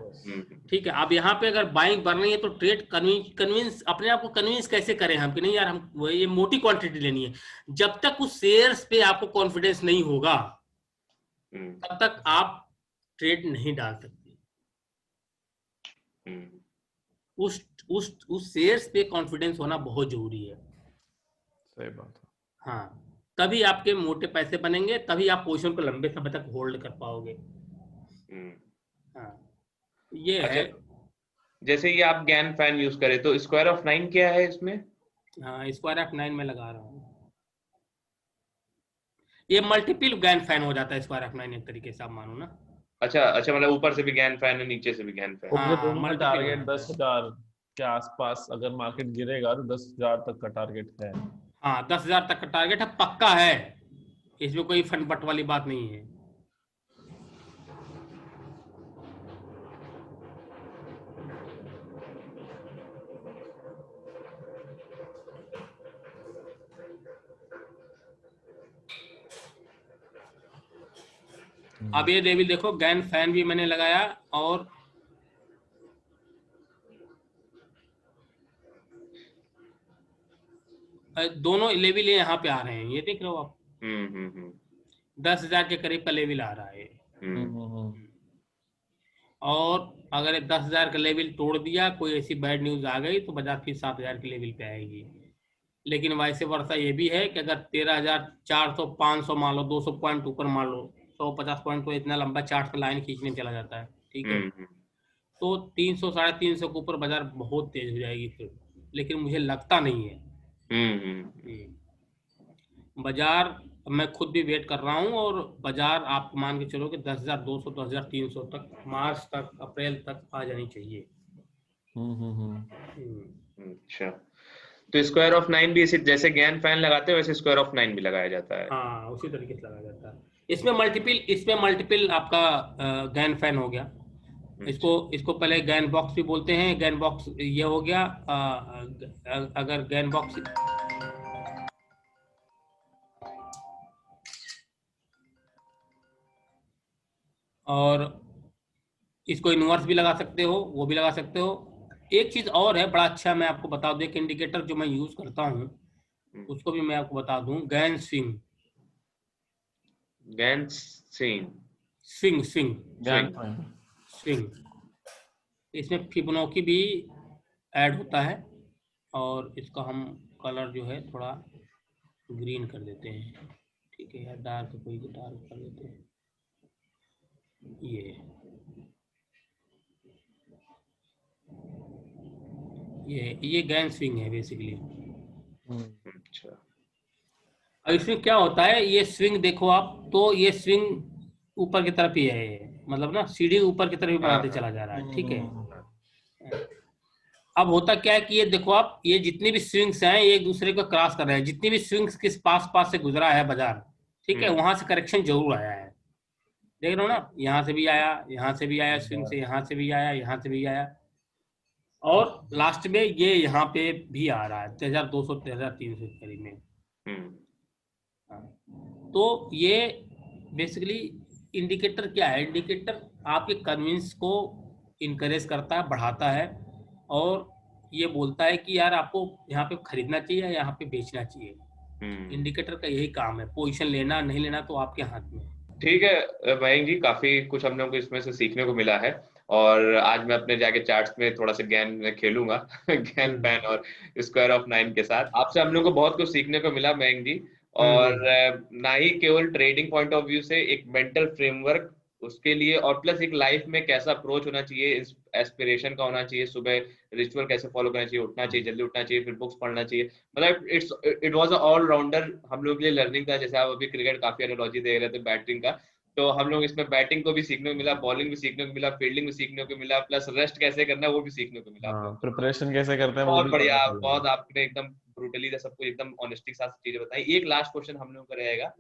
ठीक है। अब यहाँ पे अगर बाइंग बढ़नी है तो ट्रेड कन्विंस अपने आप को कन्विंस कैसे करें हम कि नहीं यार हम ये मोटी क्वांटिटी लेनी है। जब तक उस शेयर्स पे आपको कॉन्फिडेंस नहीं होगा तब तक आप ट्रेड नहीं डाल सकते। उस शेयर्स पे कॉन्फिडेंस होना बहुत जरूरी है। सही बात है। हाँ, तभी आपके मोटे पैसे बनेंगे, तभी आप पोजीशन को लंबे समय तक होल्ड कर पाओगे। हाँ, ये अच्छा, है। जैसे ये आप गैन फैन यूज करें तो स्क्वायर ऑफ 9 क्या है इसमें? हाँ, स्क्वायर ऑफ 9 में लगा रहा हूँ। ये मल्टीपल गैन फैन हो जाता है स्क्वायर ऑफ 9 एक तरीके से आप मानो ना। अच्छा, मतलब ऊपर से भी गैन फैन है, नीचे से भी गैन फैन। हाँ, टारगेट 10,000 के आसपास, अगर मार्केट गिरेगा तो 10,000 तक का टारगेट है। हाँ, 10,000 तक का टारगेट है, पक्का है, इसमें कोई फंड बट वाली बात नहीं है। अब ये लेवल देखो, गैन फैन भी मैंने लगाया और दोनों लेवल यहाँ पे आ रहे हैं, ये देख रहे हो आप। 10,000 के करीब का लेवल आ रहा है। और अगर 10,000 का लेवल तोड़ दिया, कोई ऐसी बैड न्यूज आ गई तो बाजार फिर 7,000 के लेवल पे आएगी। लेकिन वैसे वर्षा ये भी है कि अगर 13,400 500 मान लो, 200 पॉइंट ऊपर मान लो, 150 पॉइंट तो इतना लंबा चार्ट का लाइन खींचने में चला जाता है, ठीक है। तो 300 350 के ऊपर बाजार बहुत तेज हो जाएगी फिर, लेकिन मुझे लगता नहीं है। बाजार, मैं खुद भी वेट कर रहा हूँ, और बाजार आप मान के चलो कि 10,200 10,300 तक मार्च तक अप्रैल तक आ जानी चाहिए। अच्छा, तो स्क्वायर ऑफ 9 भी इसी जैसे गैन फैन लगाते हैं वैसे स्क्वायर ऑफ 9 भी लगाया जाता है। हाँ, उसी तरीके से लगाया जाता है। इसमें मल्टीपल आपका गैन फैन हो गया। इसको पहले गैन बॉक्स भी बोलते हैं। गैन बॉक्स ये हो गया। अगर गैन बॉक्स और इसको इनवर्स भी लगा सकते हो, वो भी लगा सकते हो। एक चीज और है बड़ा अच्छा, मैं आपको बता दूं, एक इंडिकेटर जो मैं यूज करता हूं उसको भी मैं आपको बता दूं, Gann swing. Gann swing, swing. इसमें फिबोनाची भी ऐड होता है, और इसका हम कलर जो है थोड़ा ग्रीन कर देते हैं, ठीक है, या डार्क कर देते हैं। ये गैन स्विंग है बेसिकली। अच्छा, अब इसमें क्या होता है, ये स्विंग देखो आप, तो ये स्विंग ऊपर की तरफ ही है, मतलब ना सीढ़ी ऊपर की तरफ ही बनाते चला जा रहा है, ठीक है। अब होता क्या है कि ये देखो आप, ये जितनी भी स्विंग्स हैं ये एक दूसरे को क्रॉस कर रहे हैं। जितनी भी स्विंग्स किस पास से गुजरा है बाजार, ठीक है, वहां से करेक्शन जरूर आया है, देख रहे हो ना, यहाँ से भी आया, यहाँ से भी आया, स्विंग से यहाँ से भी आया, यहाँ से भी आया, और लास्ट में ये यहाँ पे भी आ रहा है 13,200 13,300 के करीब में। तो ये बेसिकली इंडिकेटर क्या है, इंडिकेटर आपके कन्विंस को इनकरेज करता है, बढ़ाता है, और ये बोलता है कि यार आपको यहाँ पे खरीदना चाहिए या यहाँ पे बेचना चाहिए। इंडिकेटर का यही काम है, पोजीशन लेना नहीं लेना तो आपके हाथ में है। ठीक है मयंक जी, काफी कुछ हम लोग को इसमें से सीखने को मिला है, और आज मैं अपने जाके चार्ट्स में थोड़ा सा ज्ञान में खेलूंगा ज्ञान पैन और स्क्वायर ऑफ 9 के साथ। आपसे हम लोग को बहुत कुछ सीखने को मिला मयंक जी, और ना ही केवल ट्रेडिंग पॉइंट ऑफ व्यू से, एक मेंटल फ्रेमवर्क उसके लिए, और प्लस एक लाइफ में कैसा अप्रोच होना चाहिए, इस एस्पिरेशन का होना चाहिए, सुबह रिचुअल कैसे फॉलो करना चाहिए, उठना चाहिए, जल्दी उठना चाहिए, फिर बुक्स पढ़ना चाहिए, मतलब it was a all rounder हम लोग के लिए लर्निंग था। जैसे आप अभी क्रिकेट काफी एनालॉजी दे रहे थे बैटिंग का, तो हम लोग इसमें बैटिंग को भी सीखने को मिला, बॉलिंग भी सीखने को मिला, फील्डिंग भी सीखने को मिला, प्लस रेस्ट कैसे करना है वो भी सीखने को मिला। प्रिपरेशन कैसे करते हैं वो बहुत भी बढ़िया, पता चला। बहुत आपने एकदम ब्रूटली सब कुछ एकदम ऑनेस्टी के साथ चीजें बताई। एक लास्ट क्वेश्चन हम लोग का रहेगा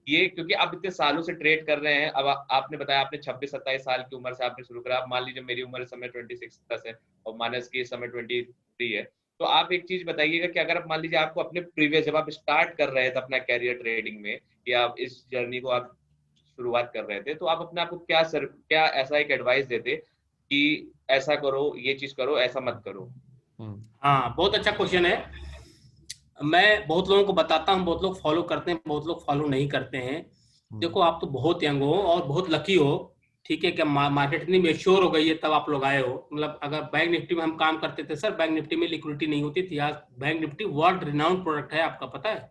ये, क्योंकि आप इतने सालों से ट्रेड कर रहे हैं, अब आपने बताया आपने 26-27 साल की उम्र से आपने शुरू करा, आप मान लीजिए मेरी उम्र इस समय 26+ है और मानस की इस समय 23 है, तो आप एक चीज बताइएगा कि अगर आप मान लीजिए आपको अपने प्रीवियस, जब आप स्टार्ट कर रहे थे अपना कैरियर ट्रेडिंग में, या आप इस जर्नी को आप शुरुआत कर रहे थे, तो आप अपने आप को क्या ऐसा एक एडवाइस देते कि ऐसा करो, ये चीज करो, ऐसा मत करो? हाँ, बहुत अच्छा क्वेश्चन है। मैं बहुत लोगों को बताता हूँ, बहुत लोग फॉलो करते हैं, बहुत लोग फॉलो नहीं करते हैं। देखो, आप तो बहुत यंग हो और बहुत लकी हो, ठीक है, कि मार्केट इतनी मेच्योर हो गई है तब आप लोग आए हो। मतलब अगर बैंक निफ्टी में हम काम करते थे सर, बैंक निफ्टी में लिक्विडिटी नहीं होती थी। आज bank Nifty world renowned product है, आपका पता है।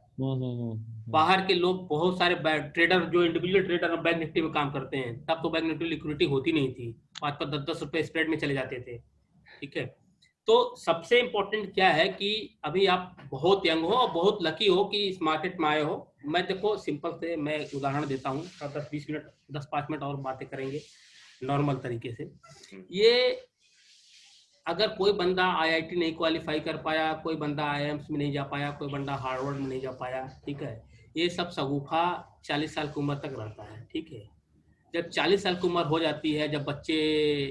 बाहर के लोग, बहुत सारे ट्रेडर, जो इंडिविजुअल ट्रेडर बैंक निफ्टी में काम करते हैं, तब तो बैंक निफ्टी लिक्विडिटी होती नहीं थी, 5-10 रुपए स्प्रेड में चले जाते थे, ठीक है। तो सबसे इंपॉर्टेंट क्या है कि अभी आप बहुत यंग हो और बहुत लकी हो कि इस मार्केट में आए हो। मैं देखो सिंपल से मैं उदाहरण देता हूँ, 10-20 मिनट 10-5 मिनट और बातें करेंगे नॉर्मल तरीके से। ये अगर कोई बंदा आईआईटी नहीं क्वालिफाई कर पाया, कोई बंदा आईआईएम्स में नहीं जा पाया, कोई बंदा हार्वर्ड में नहीं जा पाया, ठीक है, ये सब शगुफा 40 साल की उम्र तक रहता है, ठीक है। जब 40 साल की उम्र हो जाती है, जब बच्चे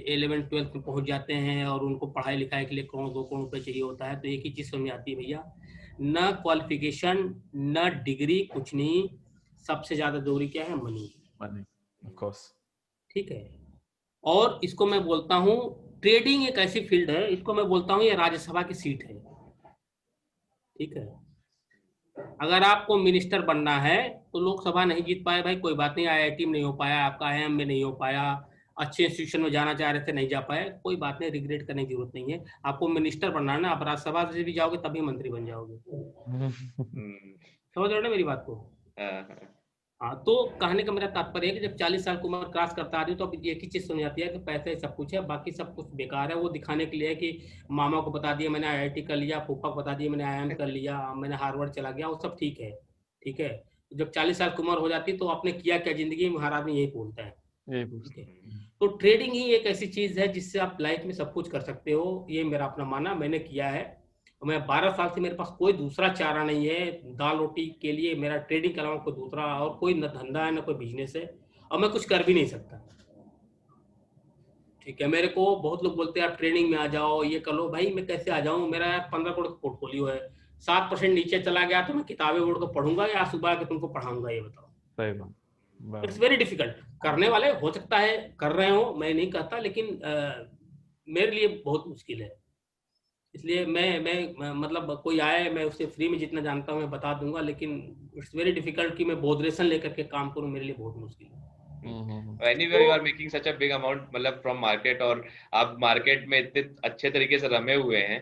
11-12 में पहुंच जाते हैं और उनको पढ़ाई लिखाई के लिए 1-2 करोड़ रुपए चाहिए होता है, तो एक ही चीज समझ में आती है भैया, न क्वालिफिकेशन न डिग्री, कुछ नहीं, सबसे ज्यादा जरूरी क्या है? मनी, ऑफ कोर्स, ठीक है। और इसको मैं बोलता हूँ, ट्रेडिंग एक ऐसी फील्ड है, इसको मैं बोलता हूँ ये राज्यसभा की सीट है, ठीक है। अगर आपको मिनिस्टर बनना है तो लोकसभा नहीं जीत पाए भाई, कोई बात नहीं, आईआईटी में नहीं हो पाया आपका, आईआईएम में नहीं हो पाया, अच्छे इंस्टीट्यूशन में जाना चाह रहे थे नहीं जा पाए, कोई बात नहीं, रिग्रेट करने की जरूरत नहीं है। आपको मिनिस्टर बनना है ना, आप राज्यसभा से भी जाओगे तभी मंत्री बन जाओगे। समझ रहे हो ना मेरी बात को? हाँ, तो कहने का मेरा तात्पर्य है कि जब 40 साल की उम्र क्रॉस करता आ रही हो तो अब एक ही चीज समझ आती है कि पैसे सब कुछ है, बाकी सब कुछ बेकार है। वो दिखाने के लिए कि मामा को बता दिया मैंने आईआईटी कर लिया, फूफा को बता दिया मैंने आईआईएम कर लिया, मैंने हार्वर्ड चला गया, वो सब ठीक है, ठीक है। जब 40 साल की उम्र हो जाती है तो आपने किया क्या जिंदगी में, हर आदमी यही पूछता है, ठीक है। तो ट्रेडिंग ही एक ऐसी चीज है जिससे आप लाइफ में सब कुछ कर सकते हो, ये मेरा अपना मानना, मैंने किया है। मैं 12 साल से, मेरे पास कोई दूसरा चारा नहीं है दाल रोटी के लिए, मेरा ट्रेडिंग के अलावा कोई दूसरा और कोई न धंधा है न कोई बिजनेस है, और मैं कुछ कर भी नहीं सकता, ठीक है। मेरे को बहुत लोग बोलते हैं आप ट्रेडिंग में आ जाओ, ये कर लो, भाई मैं कैसे आ जाऊं? मेरा 15 करोड़ का पोर्टफोलियो है, 7% नीचे चला गया तो मैं किताबें उड़ कर पढ़ूंगा या सुबह के तुमको पढ़ाऊंगा? ये बताओ। सही बात। It's very difficult. करने वाले हो सकता है कर रहे हो, मैं नहीं कहता, लेकिन मेरे लिए बहुत मुश्किल है। इसलिए मैं मतलब कोई आए, मैं उससे फ्री में जितना जानता हूँ मैं बता दूंगा, लेकिन इट्स वेरी डिफिकल्ट कि मैं बोधरेशन लेकर के काम करूँ, मेरे लिए बहुत मुश्किल है। Anyway, you are making such a big amount, मतलब from market, और आप मार्केट में इतने अच्छे तरीके से रमे हुए हैं,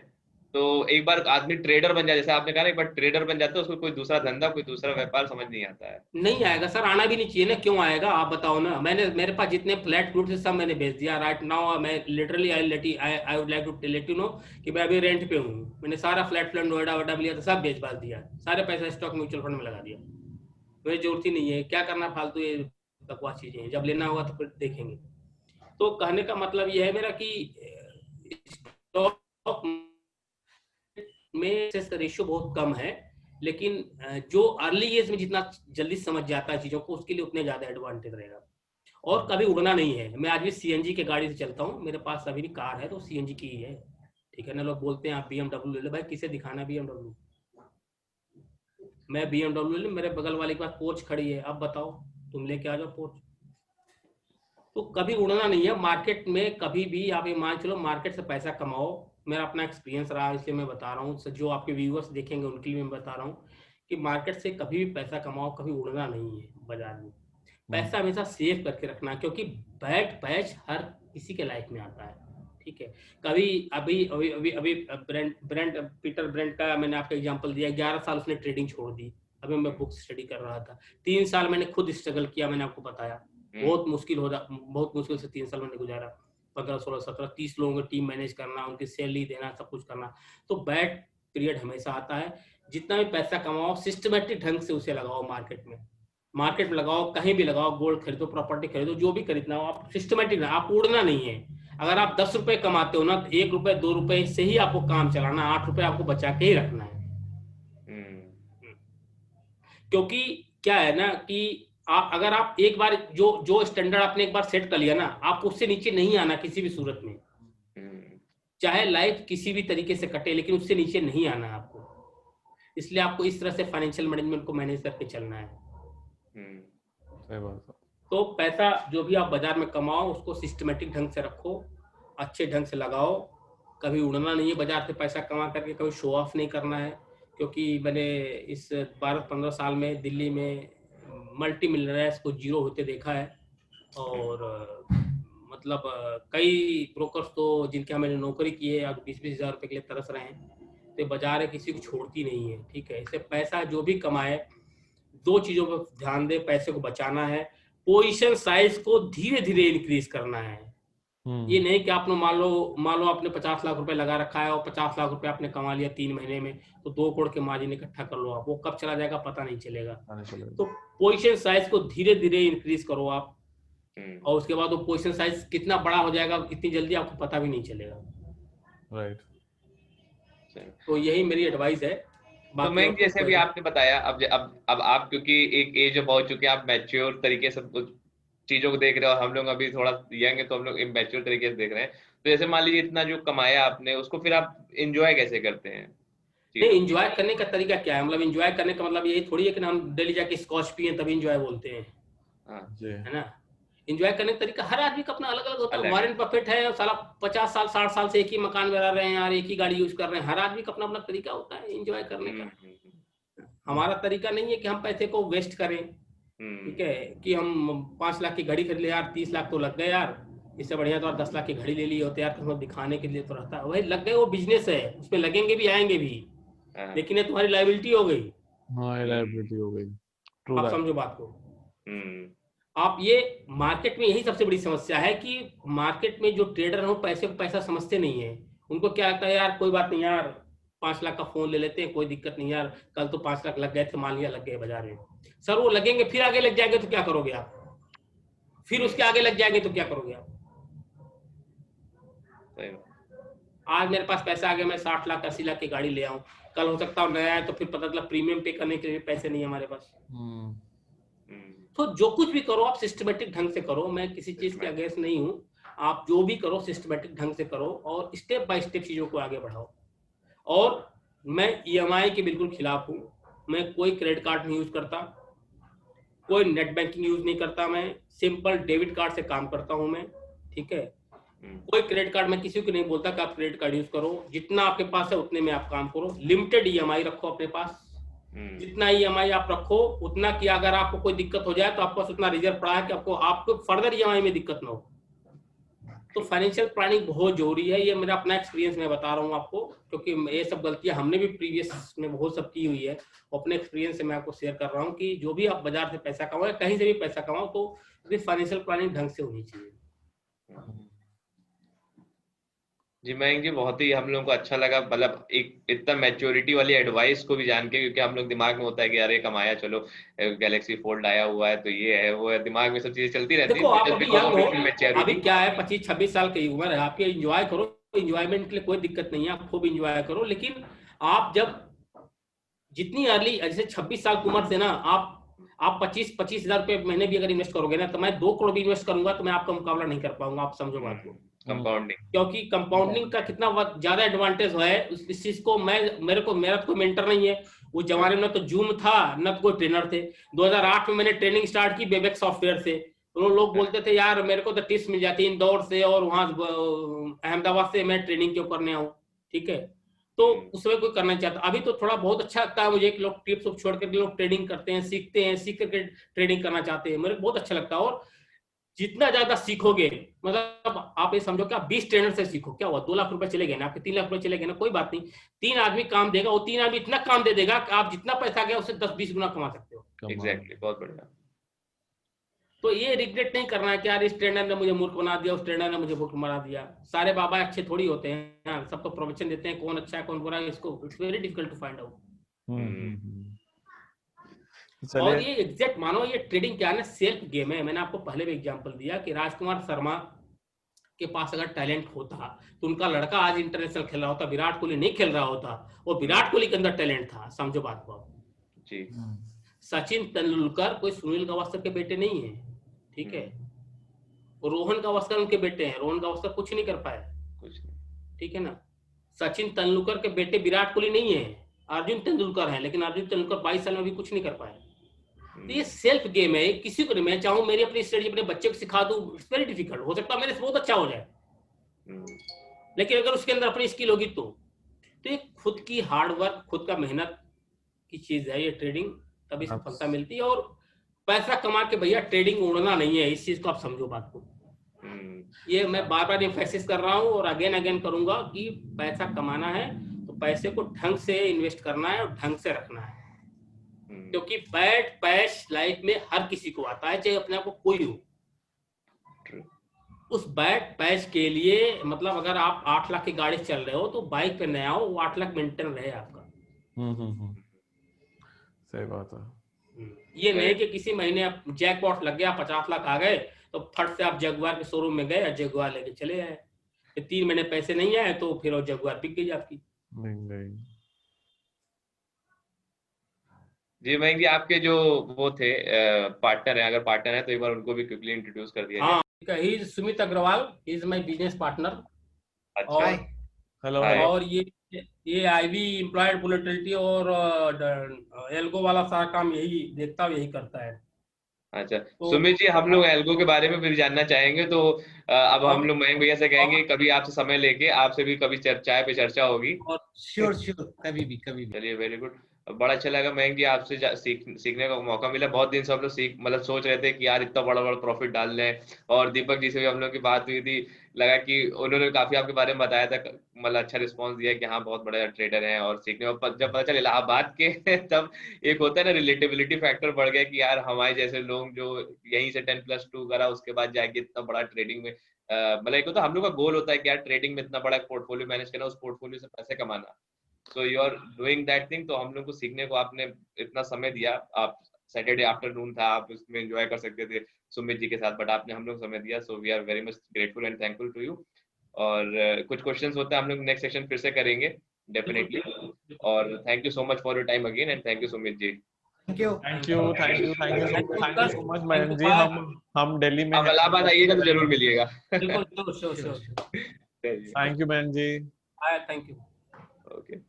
तो एक बार आदमी ट्रेडर बन जाए, जैसे आपने कहा ना, एक बार ट्रेडर बन जाता है, उसको कोई दूसरा धंधा, कोई दूसरा व्यापार समझ नहीं आता है। नहीं आएगा सर, आना भी नहीं चाहिए ना, क्यों आएगा आप बताओ ना। मेरे पास जितने फ्लैट फ्लूट थे सब मैंने बेच दिया राइट नाउ। मैं literally I would like to let you know कि मैं अभी रेंट पे हूँ। मैंने सारा फ्लैट नोएडा वोएडा लिया था, सब बेच बाच दिया, सारे पैसा स्टॉक म्यूचुअल फंड में लगा दिया। कोई जरूरत ही नहीं है, क्या करना फालतू ये बकवास चीजें हैं, जब लेना होगा तो फिर देखेंगे। तो कहने का मतलब ये है मेरा कि स्टॉक में रेशियो बहुत कम है, लेकिन जो अर्ली एज में जितना जल्दी समझ जाता है चीजों को, उसके लिए उतने ज्यादा एडवांटेज रहेगा। और कभी उड़ना नहीं है। मैं आज भी सीएनजी के गाड़ी से चलता हूँ, मेरे पास अभी भी कार है तो सीएनजी की ही है, ठीक है ना। लोग बोलते हैं आप बीएमडब्ल्यू ले लो, भाई किसे दिखाना बीएमडब्ल्यू? मैं बीएमडब्ल्यू ले, मेरे बगल वाले के पास पोर्च खड़ी है, अब बताओ तुम लेके आ जाओ पोर्च। तो कभी उड़ना नहीं है मार्केट में, कभी भी आप ये मान चलो मार्केट से पैसा कमाओ। मेरा अपना एक्सपीरियंस रहा, इसलिए मैं बता रहा हूँ, जो आपके व्यूअर्स देखेंगे उनके लिए मैं बता रहा हूँ कि मार्केट से कभी भी पैसा कमाओ, कभी उड़ना नहीं है बाजार में। पैसा हमेशा सेव करके रखना, क्योंकि बैड पैच हर किसी के लाइफ में आता है, ठीक है। कभी अभी अभी अभी अभी पीटर ब्रेंट का मैंने आपको एग्जांपल दिया, 11 साल उसने ट्रेडिंग छोड़ दी। अभी मैं बुक स्टडी कर रहा था, 3 साल मैंने खुद स्ट्रगल किया, मैंने आपको बताया बहुत मुश्किल से 3 साल मैंने गुजारा, 15 16 17 30 लोगों की टीम मैनेज करना, उनकी सैलरी देना, सब कुछ करना। तो बैड पीरियड हमेशा आता है। जितना भी पैसा कमाओ सिस्टमेटिक ढंग से उसे लगाओ, मार्केट में लगाओ, कहीं भी लगाओ, गोल्ड खरीदो, प्रॉपर्टी खरीदो, जो भी खरीदना हो आप सिस्टमेटिक, आप उड़ना नहीं है। अगर आप 10 रुपए कमाते हो ना, 1 रुपए 2 रुपए से ही आपको काम चलाना, 8 रुपए आपको बचा के ही रखना है। क्योंकि क्या है ना कि अगर आप एक बार जो स्टैंडर्ड आपने एक बार सेट कर लिया ना, आपको उससे नीचे नहीं आना किसी भी सूरत में, चाहे लाइफ किसी भी तरीके से कटे, लेकिन उससे नीचे नहीं आना है आपको। इसलिए आपको इस तरह से फाइनेंशियल मैनेजमेंट को मैनेज करके चलना है। सही बात है। तो पैसा जो भी आप बाजार में कमाओ उसको सिस्टमेटिक ढंग से रखो, अच्छे ढंग से लगाओ, कभी उड़ना नहीं है बाजार से पैसा कमा करके, कभी शो ऑफ नहीं करना है। क्योंकि मैंने इस 12-15 साल में दिल्ली में मल्टी मिलियनर्स को जीरो होते देखा है, और मतलब कई ब्रोकर्स तो जिनके यहाँ मैंने नौकरी की है अब 20-20 हज़ार रुपये के लिए तरस रहे हैं। तो बाजार है किसी को छोड़ती नहीं है, ठीक है। इससे पैसा जो भी कमाए 2 चीजों पर ध्यान दे, पैसे को बचाना है, पोजीशन साइज को धीरे धीरे इंक्रीज करना है। ये नहीं कि आपने मान लो आपने 50 लाख रुपए लगा रखा है और 50 लाख रुपए आपने कमा लिया 3 महीने में, तो 2 करोड़ के मार्जिन इकट्ठा कर लो आप, वो कब चला जाएगा पता नहीं चलेगा। तो पोजीशन साइज को धीरे धीरे इंक्रीज करो आप, और उसके बाद वो पोजीशन साइज कितना बड़ा हो जाएगा इतनी जल्दी आपको पता भी नहीं चलेगा। राइट। तो यही मेरी एडवाइस है। तो मैं जैसे भी आपने बताया, अब आप क्योंकि एक एज पहुंच चुके हैं, आप मैच्योर तरीके से कुछ चीजों को देख रहे हो, हम लोग अभी थोड़ा यंग है तो हम लोग इमैच्योर तरीके से देख रहे हैं। तो जैसे मान लीजिए इतना जो कमाया आपने, उसको फिर आप एंजॉय कैसे करते हैं? नहीं, एंजॉय करने का तरीका क्या है? मतलब एंजॉय करने का मतलब यही थोड़ी है कि हम डेली जाके स्कॉच पिए तभी एंजॉय बोलते हैं, है ना। एंजॉय करने का तरीका हर आदमी का अपना अलग अलग होता है। वॉरेन बफेट है, साला 50 साल 60 साल से एक ही मकान में रह रहे हैं यार, एक ही गाड़ी यूज कर रहे हैं। हर आदमी का अपना अपना तरीका होता है एंजॉय करने का। हमारा तरीका नहीं है कि हम पैसे को वेस्ट करें, ठीक है, कि हम 5 लाख की घड़ी खरीद ले यार, 30 लाख तो लग गए यार, इससे बढ़िया तो 10 लाख की घड़ी ले ली होते यार, तो दिखाने के लिए तो रहता है। वही लग गए, वो बिजनेस है, उसमें लगेंगे भी आएंगे भी, लेकिन ये तुम्हारी लायबिलिटी हो गई। हाँ, लायबिलिटी हो गई। आप समझो बात को। आप ये मार्केट में यही सबसे बड़ी समस्या है कि मार्केट में जो ट्रेडर हो पैसे को पैसा समझते नहीं है। उनको क्या लगता है यार कोई बात नहीं यार, 5 लाख का फोन ले लेते हैं, कोई दिक्कत नहीं यार, कल तो 5 लाख लग गए थे, मान लिया लग गए बाजार में। सर वो लगेंगे, फिर आगे लग जाएंगे तो क्या करोगे आप? फिर उसके आगे लग जाएंगे तो क्या करोगे आप? आज मेरे पास पैसा आ गया, मैं 60 लाख 80 लाख की गाड़ी ले आऊं, कल हो सकता है नया है तो फिर पता चला प्रीमियम पे करने के लिए पैसे नहीं है हमारे पास। तो जो कुछ भी करो आप सिस्टमेटिक ढंग से करो। मैं किसी चीज के अगेंस्ट नहीं हूँ, आप जो भी करो सिस्टमेटिक ढंग से करो और स्टेप बाय स्टेप चीजों को आगे बढ़ाओ। और मैं EMI के बिल्कुल खिलाफ हूँ। मैं कोई क्रेडिट कार्ड नहीं यूज करता, कोई नेट बैंकिंग यूज नहीं करता, मैं सिंपल डेबिट कार्ड से काम करता हूँ मैं, ठीक है। कोई क्रेडिट कार्ड मैं किसी को नहीं बोलता कि आप क्रेडिट कार्ड यूज करो, जितना आपके पास है उतने में आप काम करो। लिमिटेड EMI रखो अपने पास, जितना EMI आप रखो उतना कि अगर आपको कोई दिक्कत हो जाए तो आपके पास उतना रिजर्व पड़ा है कि आपको फर्दर EMI में दिक्कत ना हो। तो फाइनेंशियल प्लानिंग बहुत जरूरी है। ये मेरा अपना एक्सपीरियंस मैं बता रहा हूँ आपको, क्योंकि ये सब गलतियां हमने भी प्रीवियस में बहुत सब की हुई है। अपने एक्सपीरियंस से मैं आपको शेयर कर रहा हूँ कि जो भी आप बाजार से पैसा कमाओ, कहीं से भी पैसा कमाओ, तो फाइनेंशियल प्लानिंग ढंग से होनी चाहिए। जी मयंक जी, बहुत ही हम लोगों को अच्छा लगा, मतलब एक इतना मैच्योरिटी वाली एडवाइस को भी जान के, क्योंकि हम लोग दिमाग में होता है कि अरे कमाया, चलो गैलेक्सी फोल्ड आया हुआ है तो ये है वो है, दिमाग में सब चीजें चलती रहती है। देखो आप अभी यंग हो, अभी क्या है 25-26 साल की उम्र है आपकी, एंजॉय करो, एंजॉयमेंट के लिए कोई दिक्कत नहीं है, आप खूब एंजॉय करो। लेकिन आप जब जितनी अर्ली, जैसे 26 साल की उम्र से ना आप 25 हज़ार रुपए महीने भी अगर इन्वेस्ट करोगे ना, तो मैं 2 करोड़ भी इन्वेस्ट करूंगा तो मैं आपका मुकाबला नहीं कर पाऊंगा। आप समझो बात को। कंपाउंडिंग, क्योंकि कंपाउंडिंग का कितना ज्यादा एडवांटेज है इस चीज को। मेरा कोई मेंटर नहीं है। उस जमाने में तो जूम था, न कोई ट्रेनर थे। 2008 में मैंने ट्रेनिंग स्टार्ट की बेबेक सॉफ्टवेयर से। तो लोग बोलते थे यार मेरे को तो टिप्स मिल जाती इंदौर से और वहां अहमदाबाद से, मैं ट्रेनिंग क्यों करने आऊं, ठीक है। तो उसमें कोई करना चाहता। अभी तो थोड़ा बहुत अच्छा लगता है मुझे कि लोग टिप्स छोड़ करके लोग ट्रेडिंग करते हैं, सीखते हैं, सीख करके ट्रेडिंग करना चाहते हैं, मेरे बहुत अच्छा लगता है। और जितना ज्यादा सीखोगे, मतलब आप ये समझो कि आप 20 ट्रेनर से सीखो, क्या हुआ, 2 लाख रुपए चले गए ना आपके, 3 लाख रुपए चले गए ना, कोई बात नहीं, 3 आदमी काम देगा, वो 3 आदमी इतना काम दे देगा कि आप जितना पैसा गया उससे 10-20 गुना कमा सकते हो। एग्जैक्टली, बहुत बढ़िया। तो ये रिग्रेट नहीं करना है कि यार इस ट्रेनर ने मुझे मूर्ख बना दिया, उस ट्रेनर ने मुझे मूर्ख बना दिया। सारे बाबा अच्छे थोड़ी होते हैं, सबको प्रवचन देते हैं, कौन अच्छा है कौन बुरा है, इसको it's very difficult to find out. और ये एग्जैक्ट मानो, ये ट्रेडिंग क्या है ना, सेल्फ गेम है। मैंने आपको पहले भी एग्जांपल दिया कि राजकुमार शर्मा के पास अगर टैलेंट होता तो उनका लड़का आज इंटरनेशनल खेल रहा होता, विराट कोहली नहीं खेल रहा होता, और विराट कोहली के अंदर टैलेंट था, समझो बात को जी। सचिन तेंदुलकर कोई सुनील गावस्कर के बेटे नहीं है, ठीक है, रोहन गावस्कर उनके बेटे हैं, रोहन गावस्कर कुछ नहीं कर पाए, कुछ नहीं, ठीक है ना। सचिन तेंदुलकर के बेटे विराट कोहली नहीं है, अर्जुन तेंदुलकर है, लेकिन अर्जुन तेंदुलकर 22 साल में भी कुछ नहीं कर पाए। तो ये सेल्फ गेम है, किसी को नहीं, मैं चाहूं मेरी अपनी स्ट्रेटजी अपने बच्चे को सिखा दूं, इट्स वेरी डिफिकल्ट, हो सकता है मेरे से बहुत अच्छा हो जाए, लेकिन अगर उसके अंदर अपनी स्किल होगी तो ये खुद की हार्ड वर्क, खुद का मेहनत की चीज है ये ट्रेडिंग, तभी सफलता मिलती है। और पैसा कमा के भैया ट्रेडिंग उड़ना नहीं है, इस चीज को आप समझो बात को। ये मैं बार बार इंफेसिस कर रहा हूँ और अगेन करूंगा कि पैसा कमाना है तो पैसे को ढंग से इन्वेस्ट करना है और ढंग से रखना है, क्योंकि बैड पैश लाइफ में हर किसी को आता है, चाहे अपने आप को कोई हो। उस बैड पैश के लिए मतलब अगर आप 8 लाख की गाड़ी चल रहे हो तो बाइक पे न आओ, वो 8 लाख मेंटेन रहे आपका। सही बात है। ये नहीं कि किसी महीने आप जैकपॉट लग गया, 50 लाख आ गए तो फट से आप जगुआर के शोरूम में गए, जगुआर लेके चले आए, फिर 3 महीने पैसे नहीं आए तो फिर वो जगुआर बिक गई आपकी। नहीं। जी मयंक जी, आपके जो वो थे पार्टनर है, अगर पार्टनर है तो एक बार उनको भी क्विकली इंट्रोड्यूस कर दिया जाए। He is Sumit Agarwal, he is my business partner. अच्छा, हेलो। और ये आईवी एम्प्लॉयड वोलेटिलिटी और एल्गो वाला सारा काम यही देखता है, यही करता है। अच्छा तो सुमित जी, हम लोग एल्गो के बारे में भी जानना चाहेंगे, तो अब हम लोग मयंक भैया से कहेंगे कभी आपसे समय लेके आपसे भी कभी चाय पे चर्चा होगी। और श्योर कभी भी। चलिए, वेरी गुड, बड़ा अच्छा लगा मयंक जी, आपसे सीखने का मौका मिला। बहुत दिन से हम लोग सोच रहे थे कि यार इतना बड़ा प्रॉफिट डाल लें, और दीपक जी से भी हम लोग की बात हुई थी, लगा कि उन्होंने काफी आपके बारे में बताया था, मतलब अच्छा रिस्पांस दिया कि हाँ बहुत बड़ा ट्रेडर हैं, और सीखने में जब पता चला इलाहाबाद के तब एक होता है ना रिलेटेबिलिटी फैक्टर बढ़ गया कि यार हमारे जैसे लोग जो यहीं से 10+2 करा उसके बाद जाके इतना बड़ा ट्रेडिंग में, मतलब एक होता है हम लोग का गोल होता है कि यार ट्रेडिंग में इतना बड़ा पोर्टफोलियो मैनेज करना, उस पोर्टफोलियो से पैसे कमाना। So you are doing that thing. तो हम लोग को सीखने को आपने इतना समय दिया, आप सैटरडे आफ्टरनून था, आप उसमें एंजॉय कर सकते थे सुमित जी के साथ, बट आपने हम लोग समय दिया, so we are very much grateful and thankful to you. और कुछ क्वेश्चंस होते हैं हम लोग नेक्स्ट सेशन फिर से करेंगे डेफिनेटली, और thank you so much for your time again, and thank you Sumit ji. Thank you so much Mayank ji. हम दिल्ली में इलाहाबाद आइएगा तो जरूर मिलिएगा। Thank you Mayank ji. Thank you. Okay.